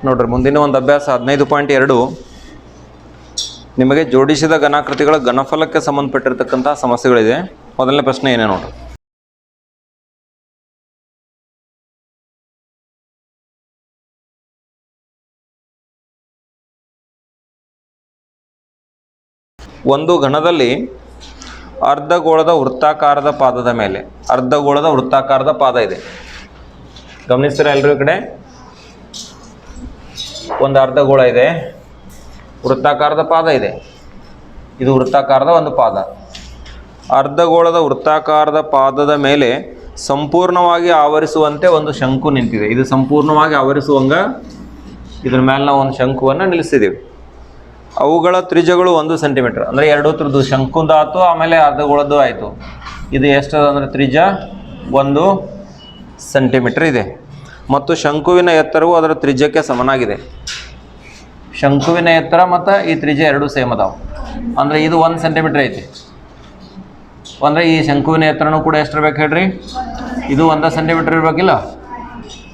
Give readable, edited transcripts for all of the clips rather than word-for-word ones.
ನೋಡ್ರಿ ಮುಂದಿನ ಒಂದು ಅಭ್ಯಾಸ 15.2 ನಿಮಗೆ ಜೋಡಿಸಿದ ಘನಾಕೃತಿಗಳ ಘನಫಲಕ್ಕೆ ಸಂಬಂಧಪಟ್ಟಿರ್ತಕ್ಕಂಥ ಸಮಸ್ಯೆಗಳಿದೆ. ಮೊದಲನೇ ಪ್ರಶ್ನೆ ಏನೇ ನೋಡ್ರಿ. ಒಂದು ಘನದಲ್ಲಿ ಅರ್ಧಗೋಳದ ವೃತ್ತಾಕಾರದ ಪಾದದ ಮೇಲೆ ಅರ್ಧಗೋಳದ ವೃತ್ತಾಕಾರದ ಪಾದ ಇದೆ. ಗಮನಿಸ್ತೀರ ಎಲ್ಲರೂ ಈ ಕಡೆ ಒಂದು ಅರ್ಧಗೋಳ ಇದೆ, ವೃತ್ತಾಕಾರದ ಪಾದ ಇದೆ. ಇದು ವೃತ್ತಾಕಾರದ ಒಂದು ಪಾದ. ಅರ್ಧಗೋಳದ ವೃತ್ತಾಕಾರದ ಪಾದದ ಮೇಲೆ ಸಂಪೂರ್ಣವಾಗಿ ಆವರಿಸುವಂತೆ ಒಂದು ಶಂಕು ನಿಂತಿದೆ. ಇದು ಸಂಪೂರ್ಣವಾಗಿ ಆವರಿಸುವಂಗ ಇದ್ರ ಮೇಲೆ ನಾವು ಒಂದು ಶಂಕುವನ್ನು ನಿಲ್ಲಿಸಿದ್ದೀವಿ. ಅವುಗಳ ತ್ರಿಜ್ಯಗಳು 1 ಸೆಂಟಿಮೀಟರ್. ಅಂದರೆ ಎರಡು ಥರದ್ದು ಶಂಕುದ ಆಯಿತು, ಆಮೇಲೆ ಅರ್ಧಗೋಳದ್ದು ಆಯಿತು. ಇದು ಎಷ್ಟದ ಅಂದರೆ ತ್ರಿಜ್ಯ 1 ಸೆಂಟಿಮೀಟರ್ ಇದೆ. ಮತ್ತು ಶಂಕುವಿನ ಎತ್ತರವು ಅದರ ತ್ರಿಜ್ಯಕ್ಕೆ ಸಮನಾಗಿದೆ. ಶಂಕುವಿನ ಎತ್ತರ ಮತ್ತು ಈ ತ್ರಿಜ್ಯ ಎರಡೂ ಸೇಮ್ ಅದಾವೆ. ಅಂದರೆ ಇದು 1 ಸೆಂಟಿಮೀಟರ್ ಐತಿ. ಅಂದರೆ ಈ ಶಂಕುವಿನ ಎತ್ತರನೂ ಕೂಡ ಎಷ್ಟಿರ್ಬೇಕು ಹೇಳ್ರಿ? ಇದು 1 ಸೆಂಟಿಮೀಟರ್ ಇರಬೇಕಿಲ್ಲ?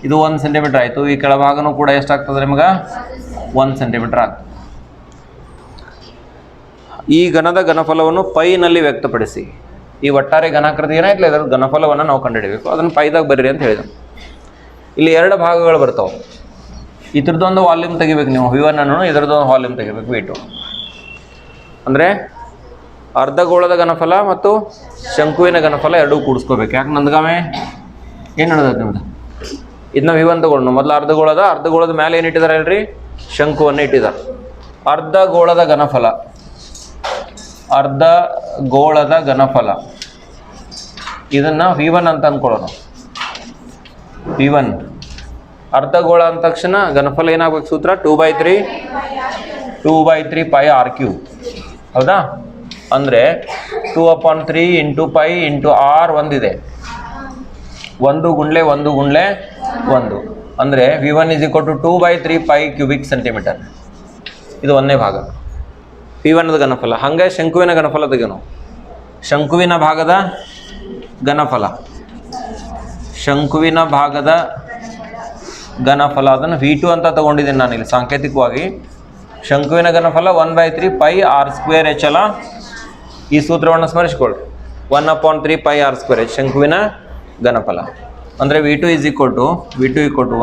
ಇದು 1 ಸೆಂಟಿಮೀಟರ್ ಆಯಿತು. ಈ ಕೆಳಭಾಗನೂ ಕೂಡ ಎಷ್ಟಾಗ್ತದೆ ನಿಮ್ಗೆ? 1 ಸೆಂಟಿಮೀಟರ್ ಆಗ್ತದೆ. ಈ ಘನದ ಘನಫಲವನ್ನು ಪೈನಲ್ಲಿ ವ್ಯಕ್ತಪಡಿಸಿ. ಈ ಒಟ್ಟಾರೆ ಘನಾಕೃತಿ ಏನಾಯ್ತಲ್ಲ ಇದರ ಘನಫಲವನ್ನು ನಾವು ಕಂಡುಹಿಡಬೇಕು. ಅದನ್ನು ಪೈದಾಗ ಬರ್ರಿ ಅಂತ ಹೇಳಿದ. ಇಲ್ಲಿ 2 ಭಾಗಗಳು ಬರ್ತಾವೆ. ಇದ್ರದ್ದೊಂದು ವಾಲ್ಯೂಮ್ ತೆಗಿಬೇಕು ನೀವು V1 ಅನ್ನು, ಇದರದ್ದೊಂದು ವಾಲ್ಯೂಮ್ ತೆಗಿಬೇಕು V2. ಅಂದರೆ ಅರ್ಧಗೋಳದ ಘನಫಲ ಮತ್ತು ಶಂಕುವಿನ ಘನಫಲ ಎರಡೂ ಕೂಡಿಸ್ಕೋಬೇಕು. ಯಾಕೆ ನಂದ್ಗಾಮೆ ಏನು ನಡೆದೈತೆ ನಿಮ್ದು? ಇದನ್ನ V1 ತಗೊಂಡು ಮೊದಲು ಅರ್ಧಗೋಳದ ಮೇಲೆ ಏನು ಇಟ್ಟಿದ್ದಾರೆ ಹೇಳ್ರಿ? ಶಂಕುವನ್ನು ಇಟ್ಟಿದ್ದಾರೆ. ಅರ್ಧಗೋಳದ ಘನಫಲ ಇದನ್ನು V1 ಅಂತ ಅಂದ್ಕೊಳ್ಳೋಣ. V1 ಅರ್ಧಗೋಳ ಅಂದ ತಕ್ಷಣ ಘನಫಲ ಏನಾಗಬೇಕು? ಸೂತ್ರ 2/3 ಪೈ R3. ಹೌದಾ? ಅಂದರೆ 2/3 ಇಂಟು ಪೈ ಇಂಟು R ಒಂದಿದೆ. 1 ಗುಂಡ್ಲೆ 1 ಅಂದರೆ V1 = 2/3 ಪೈ ಕ್ಯೂಬಿಕ್ ಸೆಂಟಿಮೀಟರ್. ಇದು 1ನೇ ಭಾಗ V1ದ ಘನಫಲ. ಹಾಗೆ ಶಂಕುವಿನ ಘನಫಲ ತೆಗೆನು. ಶಂಕುವಿನ ಭಾಗದ ಘನಫಲ ಅದನ್ನು V2 ಅಂತ ತಗೊಂಡಿದ್ದೀನಿ ನಾನು ಇಲ್ಲಿ ಸಾಂಕೇತಿಕವಾಗಿ. ಶಂಕುವಿನ ಘನಫಲ 1/3 ಪೈ R² ಹೆಚ್ಚಲ್ಲ. ಈ ಸೂತ್ರವನ್ನು ಸ್ಮರಿಸಿಕೊಳ್ಳಿ. 1/3 ಪೈ R² ಶಂಕುವಿನ ಘನಫಲ. ಅಂದರೆ V2 =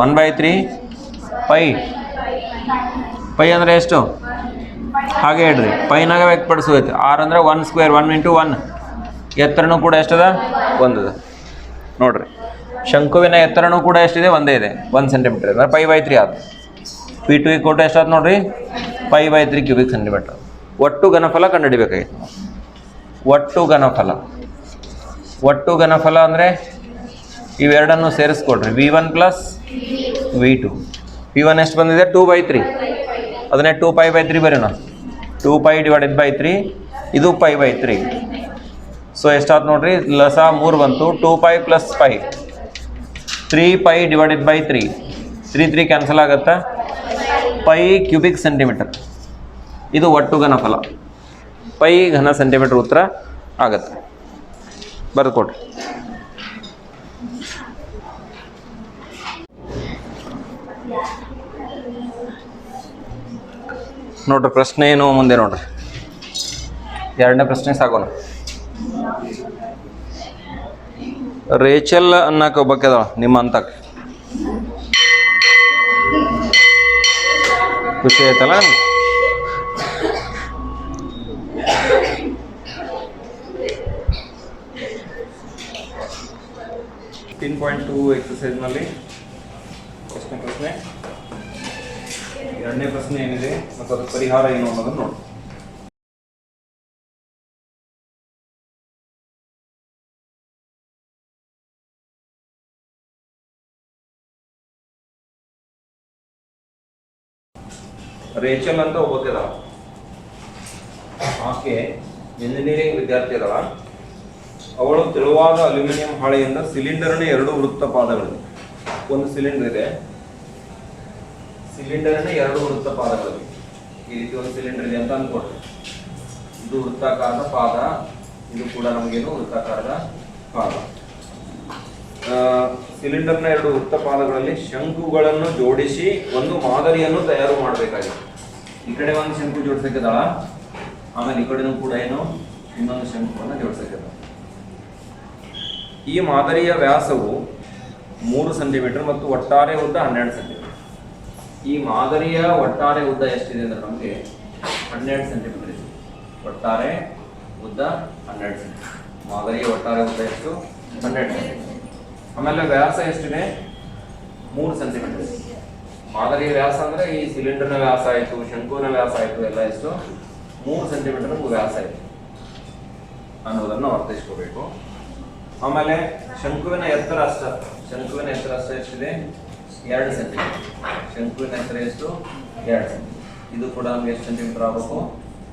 1/3 ಪೈ ಅಂದರೆ ಎಷ್ಟು? ಹಾಗೆ ಹೇಳ್ರಿ, ಪೈನಾಗ ವ್ಯಕ್ತಪಡಿಸೋದೈತೆ. R ಅಂದರೆ 1² 1 × 1. ಎತ್ತರನೂ ಕೂಡ ಎಷ್ಟದ? 1 ಅದ. ನೋಡ್ರಿ, ಶಂಕುವಿನ ಎತ್ತರನೂ ಕೂಡ ಎಷ್ಟಿದೆ? ಒಂದೇ ಇದೆ, 1 ಸೆಂಟಿಮೀಟರ್. ಅಂದರೆ π/3 ಆದ. V2 = ಎಷ್ಟಾದ ನೋಡ್ರಿ? π/3 ಕ್ಯೂಬಿಕ್ ಸೆಂಟಿಮೀಟರ್. ಒಟ್ಟು ಘನಫಲ ಕಂಡುಹಿಡಿಬೇಕಾಗಿತ್ತು. ಒಟ್ಟು ಘನಫಲ ಅಂದರೆ ಇವೆರಡನ್ನು ಸೇರಿಸ್ಕೊಡ್ರಿ. V1 + V2. V1 ಎಷ್ಟು ಬಂದಿದೆ? 2/3. ಅದನ್ನೇ 2π/3 ಬರೋಣ. 2π/3. ಇದು π/3. ಸೊ ಎಷ್ಟಾಯ್ತು ನೋಡ್ರಿ? ಲಸ 3 ಬಂತು. 2π + π 3π/3. 3 ಕ್ಯಾನ್ಸಲ್ ಆಗುತ್ತಾ? Pi cubic centimetre. ಇದು ಒಟ್ಟು ಘನಫಲ. ಪೈ ಘನ ಸೆಂಟಿಮೀಟರ್ ಉತ್ತರ ಆಗತ್ತೆ. ಬರೆದುಕೊಡ್ರಿ. ನೋಡ್ರಿ ಪ್ರಶ್ನೆ ಏನು ಮುಂದೆ ನೋಡ್ರಿ. 2ನೇ ಪ್ರಶ್ನೆ ಸಾಗೋಣ. ರೇಚಲ್ ಅನ್ನಕ್ಕೆ ಒಬ್ಬಕ್ಕೆದ ನಿಮ್ಮ ಅಂತಕ್ಕೆ ಖುಷಿ ಆಯ್ತಲ್ಲ? 15.2 ಎಕ್ಸಸೈಸ್ನಲ್ಲಿ ಪ್ರಶ್ನೆ 2ನೇ ಪ್ರಶ್ನೆ ಏನಿದೆ ಮತ್ತು ಅದರ ಪರಿಹಾರ ಏನು ಅನ್ನೋದನ್ನು ನೋಡಿ. ರೇಚಲ್ ಅಂತ ಒಬ್ಬಕ್ಕಿದ, ಆಕೆ ಇಂಜಿನಿಯರಿಂಗ್ ವಿದ್ಯಾರ್ಥಿ ಅದಾಳ. ಅವಳು ತೆಳುವಾದ ಅಲ್ಯೂಮಿನಿಯಂ ಹಾಳೆಯಿಂದ ಸಿಲಿಂಡರ್ನ 2 ವೃತ್ತ ಪಾದಗಳಿವೆ. ಒಂದು ಸಿಲಿಂಡರ್ ಇದೆ, ಸಿಲಿಂಡರ್ನ 2 ವೃತ್ತ ಪಾದಗಳಿವೆ. ಈ ರೀತಿ ಒಂದು ಸಿಲಿಂಡರ್ ಇದೆ ಅಂತ ಅಂದ್ಕೊಡ್ರಿ. ಇದು ವೃತ್ತಾಕಾರದ ಪಾದ, ಇದು ಕೂಡ ನಮಗೇನು ವೃತ್ತಾಕಾರದ ಪಾದ. ಸಿಲಿಂಡರ್ನ ಎರಡು ವೃತ್ತ ಪಾದಗಳಲ್ಲಿ ಶಂಕುಗಳನ್ನು ಜೋಡಿಸಿ ಒಂದು ಮಾದರಿಯನ್ನು ತಯಾರು ಮಾಡಬೇಕಾಗಿದೆ. ಈ ಕಡೆ ಒಂದು ಶಂಕು ಜೋಡಿಸಕ್ಕಿದಾಳ, ಆಮೇಲೆ ಈ ಕಡೆನೂ ಕೂಡ ಏನು ಇನ್ನೊಂದು ಶಂಕುವನ್ನು ಜೋಡಿಸಕ್ಕಿದಾಳ. ಈ ಮಾದರಿಯ ವ್ಯಾಸವು 3 ಸೆಂಟಿಮೀಟರ್ ಮತ್ತು ಒಟ್ಟಾರೆ ಉದ್ದ 12 ಸೆಂಟಿಮೀಟರ್. ಈ ಮಾದರಿಯ ಒಟ್ಟಾರೆ ಉದ್ದ ಎಷ್ಟಿದೆ ಅಂದ್ರೆ ನಮಗೆ 12 ಸೆಂಟಿಮೀಟರ್ ಇದೆ. ಒಟ್ಟಾರೆ ಉದ್ದ 12 ಸೆಂಟಿಮೀಟರ್. ಮಾದರಿಯ ಒಟ್ಟಾರೆ ಉದ್ದ ಎಷ್ಟು? 12 ಸೆಂಟಿಮೀಟರ್. ಆಮೇಲೆ ವ್ಯಾಸ ಎಷ್ಟಿದೆ? 3 ಸೆಂಟಿಮೀಟರ್. ಮಾದರಿಯ ವ್ಯಾಸ ಅಂದ್ರೆ ಈ ಸಿಲಿಂಡರ್ನ ವ್ಯಾಸ ಆಯಿತು, ಶಂಕುವಿನ ವ್ಯಾಸ ಆಯಿತು, ಎಲ್ಲ ಎಷ್ಟು 3 ಸೆಂಟಿಮೀಟರ್ ವ್ಯಾಸ ಆಯಿತು ಅನ್ನೋದನ್ನು ಅರ್ಥೈಸ್ಕೋಬೇಕು. ಆಮೇಲೆ ಶಂಕುವಿನ ಎತ್ತರ ಅಷ್ಟ ಎಷ್ಟಿದೆ? 2 ಸೆಂಟಿಮೀಟರ್. ಶಂಕುವಿನ ಎತ್ತರ ಎಷ್ಟು? 2 ಸೆಂಟಿಮೀಟರ್. ಇದು ಕೂಡ ನಮ್ಗೆ ಎಷ್ಟು ಸೆಂಟಿಮೀಟರ್ ಆಗಬೇಕು?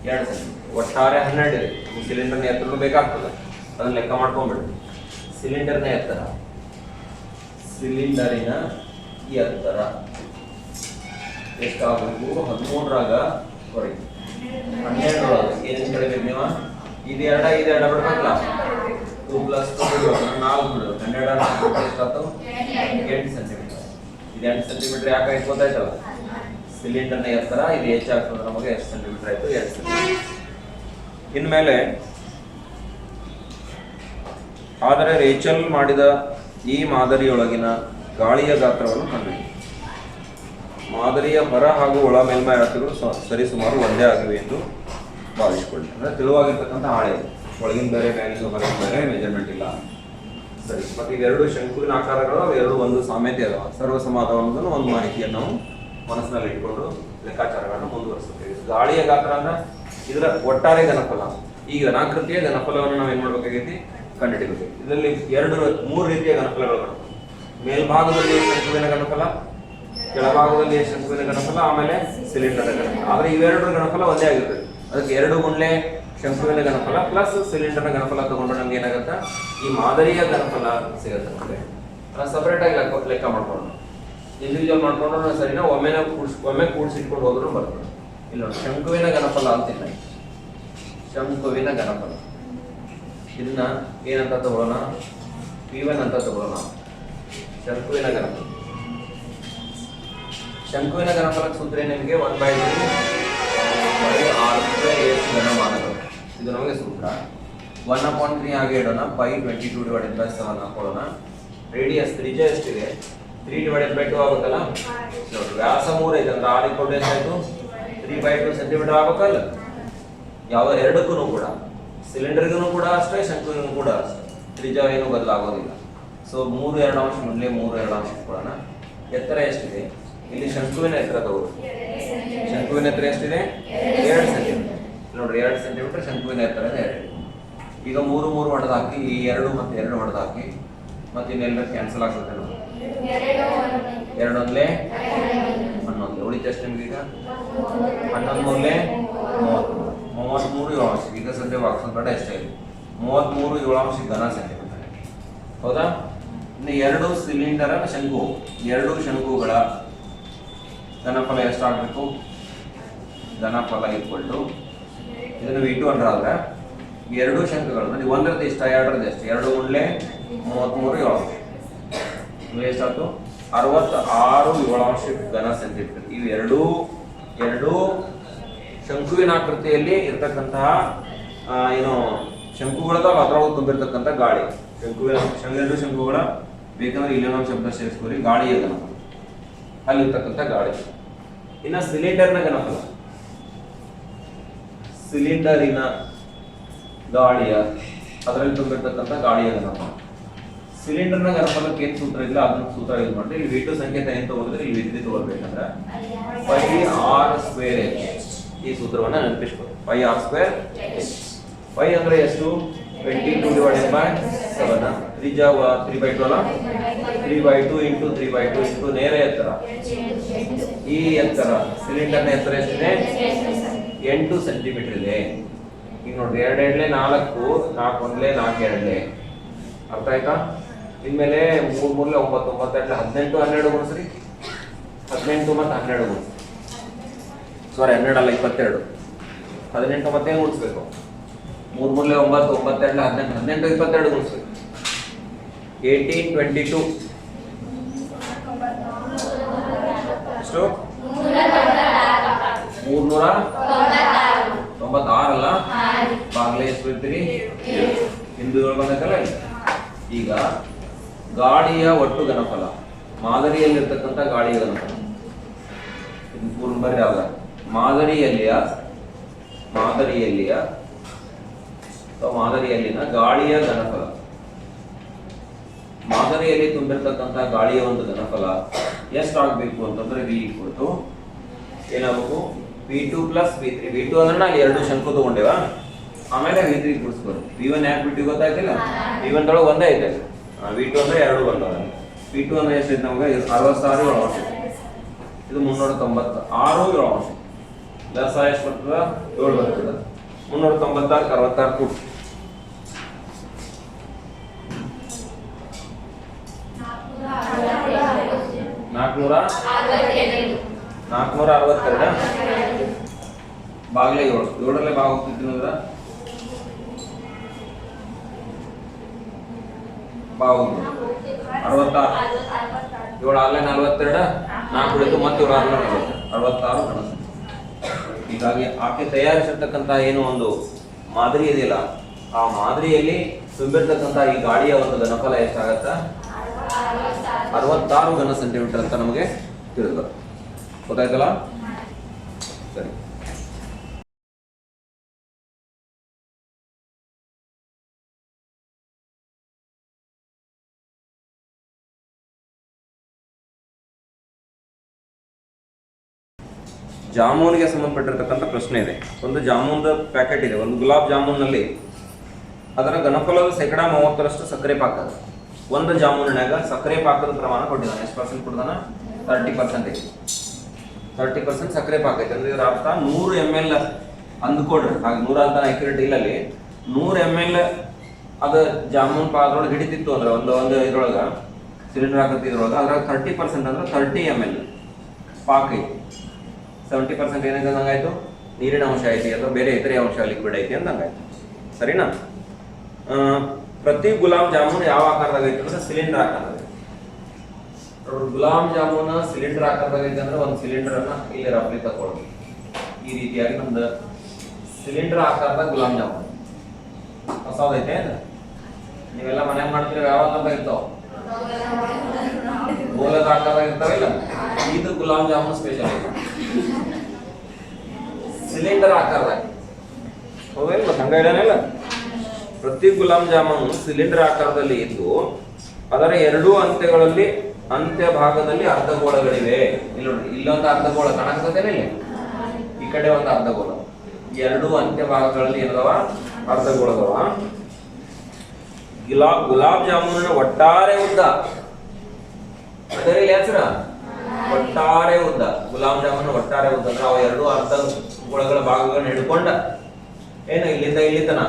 2 ಸೆಂಟಿಮೀಟರ್. ಒಟ್ಟಾರೆ 12 ಇದೆ. ಸಿಲಿಂಡರ್ನ ಎತ್ತರನೂ ಬೇಕಾಗ್ತದೆ, ಅದನ್ನ ಲೆಕ್ಕ ಮಾಡ್ಕೊಂಡ್ಬಿಡಿ. ಸಿಲಿಂಡರಿನ ಎತ್ತರ ಎಷ್ಟಾಗಬೇಕು? 13ರಾಗ ಹೊರಗೆ 12 ಏನೇನು ಕಳಿಬೇಕು ನೀವು? ಇದು ಎರಡು ಬಿಡ್ಬೇಕಲ್ಲ, 2 + 2 4 ಬಿಡೋದು. 12 ಎಷ್ಟಾಯ್ತು? 8 ಸೆಂಟಿಮೀಟರ್. ಇದು 8 ಸೆಂಟಿಮೀಟರ್ ಯಾಕಾಯ್ತು ಗೊತ್ತಾಯ್ತಲ್ಲ? ಸಿಲಿಂಡರ್ನ ಎತ್ತರ ಇದು ಹೆಚ್ಚಾಗ್ತದೆ ನಮಗೆ. ಎಷ್ಟು ಸೆಂಟಿಮೀಟರ್ ಆಯಿತು? 2 ಸೆಂಟಿಮೀಟರ್. ಇನ್ಮೇಲೆ ಆದರೆ ರೇಚಲ್ ಮಾಡಿದ ಈ ಮಾದರಿಯೊಳಗಿನ ಗಾಳಿಯ ಗಾತ್ರವನ್ನು ಕಂಡುಹಿಡಿಯಿರಿ. ಮಾದರಿಯ ಹೊರ ಹಾಗೂ ಒಳ ಮೇಲ್ಮೈ ಅಳತೆಗಳು ಸರಿಸುಮಾರು ಒಂದೇ ಆಗಿವೆ ಎಂದು ಭಾವಿಸಿಕೊಳ್ಳಿ. ಅಂದರೆ ತೆಳುವಾಗಿರ್ತಕ್ಕಂಥ ಹಾಳೆ, ಒಳಗಿನ ಬೇರೆ ಮೇಲಿನ ಹೊರಗಿನ ಬೇರೆ ಮೆಜರ್ಮೆಂಟ್ ಇಲ್ಲ. ಸರಿ. ಮತ್ತು ಇವೆರಡು ಶಂಕುವಿನ ಆಕಾರಗಳು ಅವೆರಡು ಒಂದು ಸಾಮ್ಯತೆ ಅದಾವ, ಸರ್ವಸಮಾಧಾನವನ್ನು ಒಂದು ಮಾಹಿತಿಯನ್ನು ನಾವು ಮನಸ್ಸಿನಲ್ಲಿ ಇಟ್ಕೊಂಡು ಲೆಕ್ಕಾಚಾರಗಳನ್ನು ಮುಂದುವರಿಸುತ್ತೇವೆ. ಗಾಳಿಯ ಗಾತ್ರ ಅಂದ್ರೆ ಇದರ ಒಟ್ಟಾರೆ ಘನಫಲ. ಈ ಘನಾಕೃತಿಯ ಘನಫಲವನ್ನು ನಾವು ಏನು ಮಾಡಬೇಕಾಗೈತಿ? ಕಂಡುಹಿಡಿಬೇಕು. ಇದರಲ್ಲಿ 3 ರೀತಿಯ ಘನಫಲಗಳು ಬರ್ತವೆ. ಮೇಲ್ಭಾಗದಲ್ಲಿ ಶಂಕುವಿನ ಘನಫಲ, ಕೆಳಭಾಗದಲ್ಲಿ ಶಂಕುವಿನ ಘನಫಲ, ಆಮೇಲೆ ಸಿಲಿಂಡರ್ ಘನಫಲ. ಆದರೆ ಇವೆರಡರ ಘನಫಲ ಒಂದೇ ಆಗಿರ್ತದೆ. ಅದಕ್ಕೆ 2 ಗುಂಡ್ಲೆ ಶಂಕುವಿನ ಘನಫಲ ಪ್ಲಸ್ ಸಿಲಿಂಡರ್ನ ಘನಫಲ ತಗೊಂಡು ನಮ್ಗೆ ಏನಾಗುತ್ತೆ? ಈ ಮಾದರಿಯ ಘನಫಲ ಸಿಗುತ್ತೆ. ನಮಗೆ ಸಪರೇಟ್ ಆಗಿ ಲೆಕ್ಕ ಮಾಡ್ಕೊಂಡು ಇಂಡಿವಿಜುವಲ್ ಮಾಡ್ಕೊಂಡ್ರು ಸರಿನಾ, ಒಮ್ಮೆ ಕೂಡಿಸಿಟ್ಕೊಂಡು ಹೋದ್ರೂ ಬರ್ತದೆ. ಇಲ್ಲ ಶಂಕುವಿನ ಘನಫಲ ಅಂತಿಲ್ಲ. ಶಂಕುವಿನ ಘನಫಲ ಇದನ್ನ ಏನಂತ ತಗೊಳ್ಳೋಣ? P1 ಅಂತ ತಗೊಳ್ಳೋಣ. ಶಂಕುವಿನ ಘನಫಲ. ಶಂಕುವಿನ ಘನಫಲಕ್ಕೆ ಸೂತ್ರ ನಿಮಗೆ 1/3r² ಘನಮಾನಗಳು. ಇದು ನಮಗೆ ಸೂತ್ರ. 1/3 ಆಗಿ ಇಡೋಣ. π 22/7 ಹಾಕೊಳ್ಳೋಣ. ರೇಡಿಯಸ್ ತ್ರಿಜ್ಯ ಎಷ್ಟಿದೆ? 3/2 ಆಗುತ್ತಲ್ಲ. ನೋಡಿ ವ್ಯಾಸ 3 ಐತೆ ಅಂದ್ರೆ r = ಎಷ್ಟಾಯ್ತು? 3/2 ಸೆಂಟಿಮೀಟರ್ ಆಗಬೇಕಲ್ಲ. ಯಾವ ಎರಡಕ್ಕೂ ಕೂಡ, ಸಿಲಿಂಡರ್ಗೂ ಕೂಡ ಅಷ್ಟೇ, ಶಂಕುವಿಗೂ ಕೂಡ ಅಷ್ಟೇ, ತ್ರಿಜ್ಯ ಏನು ಬದಲಾಗೋದಿಲ್ಲ. ಸೊ 3/2 ಮೊದಲೇ 3/2 ಇಟ್ಕೊಳ್ಳೋಣ. ಎತ್ತರ ಎಷ್ಟಿದೆ? ಇಲ್ಲಿ ಶಂಕುವಿನ ಎತ್ತರ ತಗೋದು. ಶಂಕುವಿನ ಎತ್ತರ ಎಷ್ಟಿದೆ? 2 ಸೆಂಟಿಮೀಟರ್. ನೋಡ್ರಿ 2 ಸೆಂಟಿಮೀಟರ್ ಶಂಕುವಿನ ಎತ್ತರ 2. ಈಗ 3 ಹೊಡೆದು ಹಾಕಿ, ಈ 2 ಮತ್ತು 2 ಹೊಡೆದು ಹಾಕಿ, ಮತ್ತೆ ಇನ್ನೆಲ್ಲ ಕ್ಯಾನ್ಸಲ್ ಆಗ್ತದೆ. ನೋಡಿ 2 ಒಂದ್ಲೆ 11 ಉಳಿತು. ಎಷ್ಟು ನಿಮ್ಗೆ ಈಗ? 11 ಮೂರಲೆ 33 7 ಈಗ ಸದ್ಯ ವಾಕ್ಸನ್ ಕಡೆ ಎಷ್ಟೇ ಇದೆ? 33 7 ಘನ ಸೆಂಟಿಮೀಟರ್. ಹೌದಾ? ಇನ್ನು 2 ಸಿಲಿಂಡರ್ ಶಂಕು, 2 ಶಂಕುಗಳ ಘನಫಲ ಎಷ್ಟಾಗಬೇಕು? ಘನಫಲ ಇಕ್ವಲ್ಟು ಇದನ್ನು V2 ಅಂದ್ರಾದ್ರೆ 2 ಶಂಕುಗಳು ನೋಡಿ, ಒಂದರದ್ದು ಇಷ್ಟ, ಎರಡರದ್ದು ಎಷ್ಟು? 2 ಗುಂಡ್ಲೆ 33 7 ಎಷ್ಟಾಯ್ತು? 66 7 ಘನ ಸೆಂಟಿಮೀಟರ್. ಇವು ಎರಡು ಶಂಕುವಿನ ಆಕೃತಿಯಲ್ಲಿ ಇರ್ತಕ್ಕಂತಹ ಏನು ಶಂಕುಗಳದಾವ, ಅದರೊಳಗೆ ತುಂಬಿರ್ತಕ್ಕಂಥ ಗಾಳಿ. ಎರಡು ಶಂಕುಗಳ ಬೇಕಂದ್ರೆ ಇಲ್ಲೇ ನಾವು ಶಬ್ದ ಸೇರಿಸ್ಕೊಳ್ಳಿ. ಗಾಳಿಯ ಘನಫಲ ಅಲ್ಲಿರ್ತಕ್ಕಂಥ ಗಾಳಿ. ಇನ್ನು ಸಿಲಿಂಡರ್ನ ಘನಫಲ, ಸಿಲಿಂಡರಿನ ಗಾಳಿಯ ಅದರಲ್ಲಿ ತುಂಬಿರ್ತಕ್ಕಂಥ ಗಾಳಿಯ ಘನಫಲ. ಸಿಲಿಂಡರ್ನ ಘನಫಲಕ್ಕೆ ಏನು ಸೂತ್ರ ಇಲ್ಲ, ಅದನ್ನ ಸೂತ್ರ ಯೂಸ್ ಮಾಡಿ. ಇಲ್ಲಿ V2 ಸಂಖ್ಯೆ ಏನು ತಗೊಂಡ್ರೆ ಇಲ್ಲಿ V3 ತಗೊಳ್ಬೇಕಂದ್ರೆ πr²h ಈ ಸೂತ್ರವನ್ನು ನೆನಪಿಸ್ಕೊಳ್ಳಿ. πr²h. π ಅಂದ್ರೆ ಎಷ್ಟು? 22/7. ತ್ರಿಜ್ಯ 3/2 ಅಲ್ಲ, 3/2 × 3/2 × ನೇರ ಎತ್ತರ. ಈ ಎತ್ತರ ಸಿಲಿಂಡರ್ನ ಎತ್ತರ ಎಷ್ಟಿದೆ? 8 ಸೆಂಟಿಮೀಟರ್ ಇದೆ. ಈಗ ನೋಡ್ರಿ 2 ಎಡ್ಲೆ 4, 4 ಒಂದ್ಲೆ 4 ಎರಡ್ಲೆ. ಅರ್ಥ ಆಯ್ತಾ? ಇನ್ಮೇಲೆ 3 3 9 9 ಎಡ್ಲೆ 18 12 ಗುಣಿಸ್ರಿ. 18 ಮತ್ತು 12 ಗುಣಿಸ್ರಿ. ಸಾರಿ 12 ಅಲ್ಲ 22. 18 ಮತ್ತೆ ಗುಣಿಸ್ಬೇಕು. 3 3 9 9 2 18 18 22 ಗುಣಿಸ್ಬೇಕು. 1822 ಎಷ್ಟು 396 ಅಲ್ಲ ಬಾಗ್ಲೆ ಎಷ್ಟು ಬರ್ತೀರಿ ಹಿಂದೂಗಳು ಬಂದೈತಲ್ಲ. ಈಗ ಗಾಳಿಯ ಒಟ್ಟು ಘನಫಲ ಮಾದರಿಯಲ್ಲಿರ್ತಕ್ಕಂಥ ಗಾಳಿಯ ಘನಫಲ ಇದು ಪೂರ್ಣ ಬರ್ರಿ ಆಗ ಮಾದರಿಯಲ್ಲಿನ ಗಾಳಿಯ ಘನಫಲ, ಮಾದರಿಯಲ್ಲಿ ತುಂಬಿರ್ತಕ್ಕಂಥ ಗಾಳಿಯ ಒಂದು ಘನಫಲ ಎಷ್ಟಾಗಬೇಕು ಅಂತಂದ್ರೆ V ಏನಾಗಬೇಕು V2 ಪ್ಲಸ್ V3. V2 ಅಂದ್ರೆ ನಾವು ಎರಡು ಶಂಕು ತಗೊಂಡೇವ, ಆಮೇಲೆ V3 ಕೂಡಿಸ್ಬೋದು. V1 ಯಾಕೆ ಬಿಟ್ಟು ಗೊತ್ತಾಯ್ತಿಲ್ಲ, V1 ದೊಳಗೆ ಒಂದೇ ಐತೆ, V2 ಅಂದ್ರೆ ಎರಡು ಬಂದವ. V2 ಅಂದ್ರೆ ಎಷ್ಟೈತೆ ನಮಗೆ 66 ಇರೋಣ, ಇದು 396 ಇರೋಣ. ದಸ ಎಷ್ಟು ಬರ್ತದ 7 ಬರ್ತದ. 396 66 ಕೂಡಿ 462 ಬಾಗ್ಲೆ 7 ಭಾಗ ಹೋಗ್ತಿದ್ದೀನಿ ಅಂದ್ರೆ ಭಾಗ 66 7 ಆಗಲೇ 42 4 ಉಳಿತು ಮತ್ತೆ 66 ಕನಸು. ಹೀಗಾಗಿ ಆಕೆ ತಯಾರಿಸಿರ್ತಕ್ಕಂಥ ಏನು ಒಂದು ಮಾದರಿ ಇದೆಯಲ್ಲ, ಆ ಮಾದರಿಯಲ್ಲಿ ತುಂಬಿರ್ತಕ್ಕಂಥ ಈ ಗಾಳಿಯ ಒಂದು ಘನಫಲ ಎಷ್ಟಾಗತ್ತ 66 ಘನ ಸೆಂಟಿಮೀಟರ್ ಅಂತ ನಮಗೆ ತಿಳಿದ. ಗೊತ್ತಾಯ್ತಲ್ಲ? ಸರಿ. ಜಾಮೂನ್ಗೆ ಸಂಬಂಧಪಟ್ಟಿರ್ತಕ್ಕಂಥ ಪ್ರಶ್ನೆ ಇದೆ. ಒಂದು ಜಾಮೂನ್ದ ಪ್ಯಾಕೆಟ್ ಇದೆ, ಒಂದು ಗುಲಾಬ್ ಜಾಮೂನ್ನಲ್ಲಿ ಅದರ ಘನಫಲದ 30% ಸಕ್ಕರೆ ಪಾಕ. ಒಂದು ಜಾಮೂನಿನಾಗ ಸಕ್ಕರೆ ಪಾಕದ ಪ್ರಮಾಣ ಕೊಟ್ಟಿದ್ದಾನೆ. ಎಷ್ಟು ಪರ್ಸೆಂಟ್ ಕೊಡ್ತಾನ? 30%. 30% ಸಕ್ಕರೆ ಪಾಕ ಐತೆ ಅಂದ್ರೆ ಇದರ ಅರ್ಥ 100 ml ಅಂದ್ಕೊಡ್ರಿ. ಹಾಗೆ 100 ಅಂತ ಅಕ್ಯುರೇಟ್ ಇಲ್ಲ, ಅಲ್ಲಿ 100 ml ಅದು ಜಾಮೂನ್ ಪಾಕದೊಳಗೆ ಹಿಡಿತಿತ್ತು ಅಂದ್ರೆ ಒಂದು ಇದ್ರೊಳಗೆ ಸಿಲಿಂಡರ್ ಹಾಕತ್ತೆ, ಇದ್ರೊಳಗೆ ಅದ್ರಾಗ 30% ಅಂದ್ರೆ 30 ml ಪಾಕ ಐತಿ. 70% ಏನೈತೆ ಅಂದಂಗಾಯ್ತು, ನೀರಿನ ಅಂಶ ಐತಿ ಅಥವಾ ಬೇರೆ ಇತರೆ ಅಂಶ ಲಿಕ್ವಿಡ್ ಐತಿ ಅಂದಂಗಾಯ್ತು. ಸರಿನಾ? ಪ್ರತಿ ಗುಲಾಬ್ ಜಾಮೂನ್ ಯಾವ ಆಕಾರದಾಗ ಐತಿ ಅಂದ್ರೆ ಸಿಲಿಂಡರ್ ಆಕಾರದಾಗ. ಗುಲಾಬ್ ಜಾಮೂನ್ ಸಿಲಿಂಡರ್ ಆಕಾರದಾಗ ಐತಿ ಅಂದ್ರೆ ಒಂದು ಸಿಲಿಂಡರ್ ಅನ್ನ ಇಲ್ಲಿ ರಫ್ಲಿ ತಗೊಳ್ಳಿ. ಈ ರೀತಿಯಾಗಿ ನಮ್ದು ಸಿಲಿಂಡರ್ ಆಕಾರದ ಗುಲಾಬ್ ಜಾಮೂನ್ ಹೊಸದೈತೆ. ನೀವೆಲ್ಲ ಮನ್ಯಾಗ ಮಾಡ್ತೀರಿ, ಯಾವಾಗ ಇರ್ತಾವ ಗೋಲದ ಆಕಾರದಾಗ ಇರ್ತಾವಿಲ್ಲ, ಇದು ಗುಲಾಬ್ ಜಾಮೂನ್ ಸ್ಪೆಷಲ್ ಐತಿ. ಸಿಲಿಂಡರ್ ಆಕಾರದಾಗ ಹೌದಿಲ್ಲ, ಹಂಗ ಇಡೋನಿಲ್ಲ. ಪ್ರತಿ ಗುಲಾಬ್ ಜಾಮೂನು ಸಿಲಿಂಡರ್ ಆಕಾರದಲ್ಲಿ ಇದ್ದು ಅದರ ಎರಡೂ ಅಂತ್ಯಗಳಲ್ಲಿ ಅಂತ್ಯ ಭಾಗದಲ್ಲಿ ಅರ್ಧಗೋಳಗಳಿವೆ. ಇಲ್ಲಿ ನೋಡ್ರಿ, ಇಲ್ಲೊಂದು ಅರ್ಧಗೋಳ ಕಾಣಕತ್ತೇನೆ, ಇಲ್ಲಿ ಈ ಕಡೆ ಒಂದು ಅರ್ಧಗೋಳ. ಎರಡೂ ಅಂತ್ಯ ಭಾಗಗಳಲ್ಲಿ ಏನದವ? ಅರ್ಧಗೋಳದವ. ಗುಲಾಬ್ ಜಾಮೂನಿನ ಒಟ್ಟಾರೆ ಉದ್ದ ಅದೇ ಹೆಸರ ಒಟ್ಟಾರೆ ಉದ್ದ. ಗುಲಾಬ್ ಜಾಮೂನ್ ಒಟ್ಟಾರೆ ಉದ್ದ ಅಂದ್ರೆ ಅವ ಎರಡು ಅರ್ಧಗೋಳಗಳ ಭಾಗಗಳನ್ನ ಹಿಡ್ಕೊಂಡ ಏನು ಇಲ್ಲಿಂದ ಇಲ್ಲಿ ತನ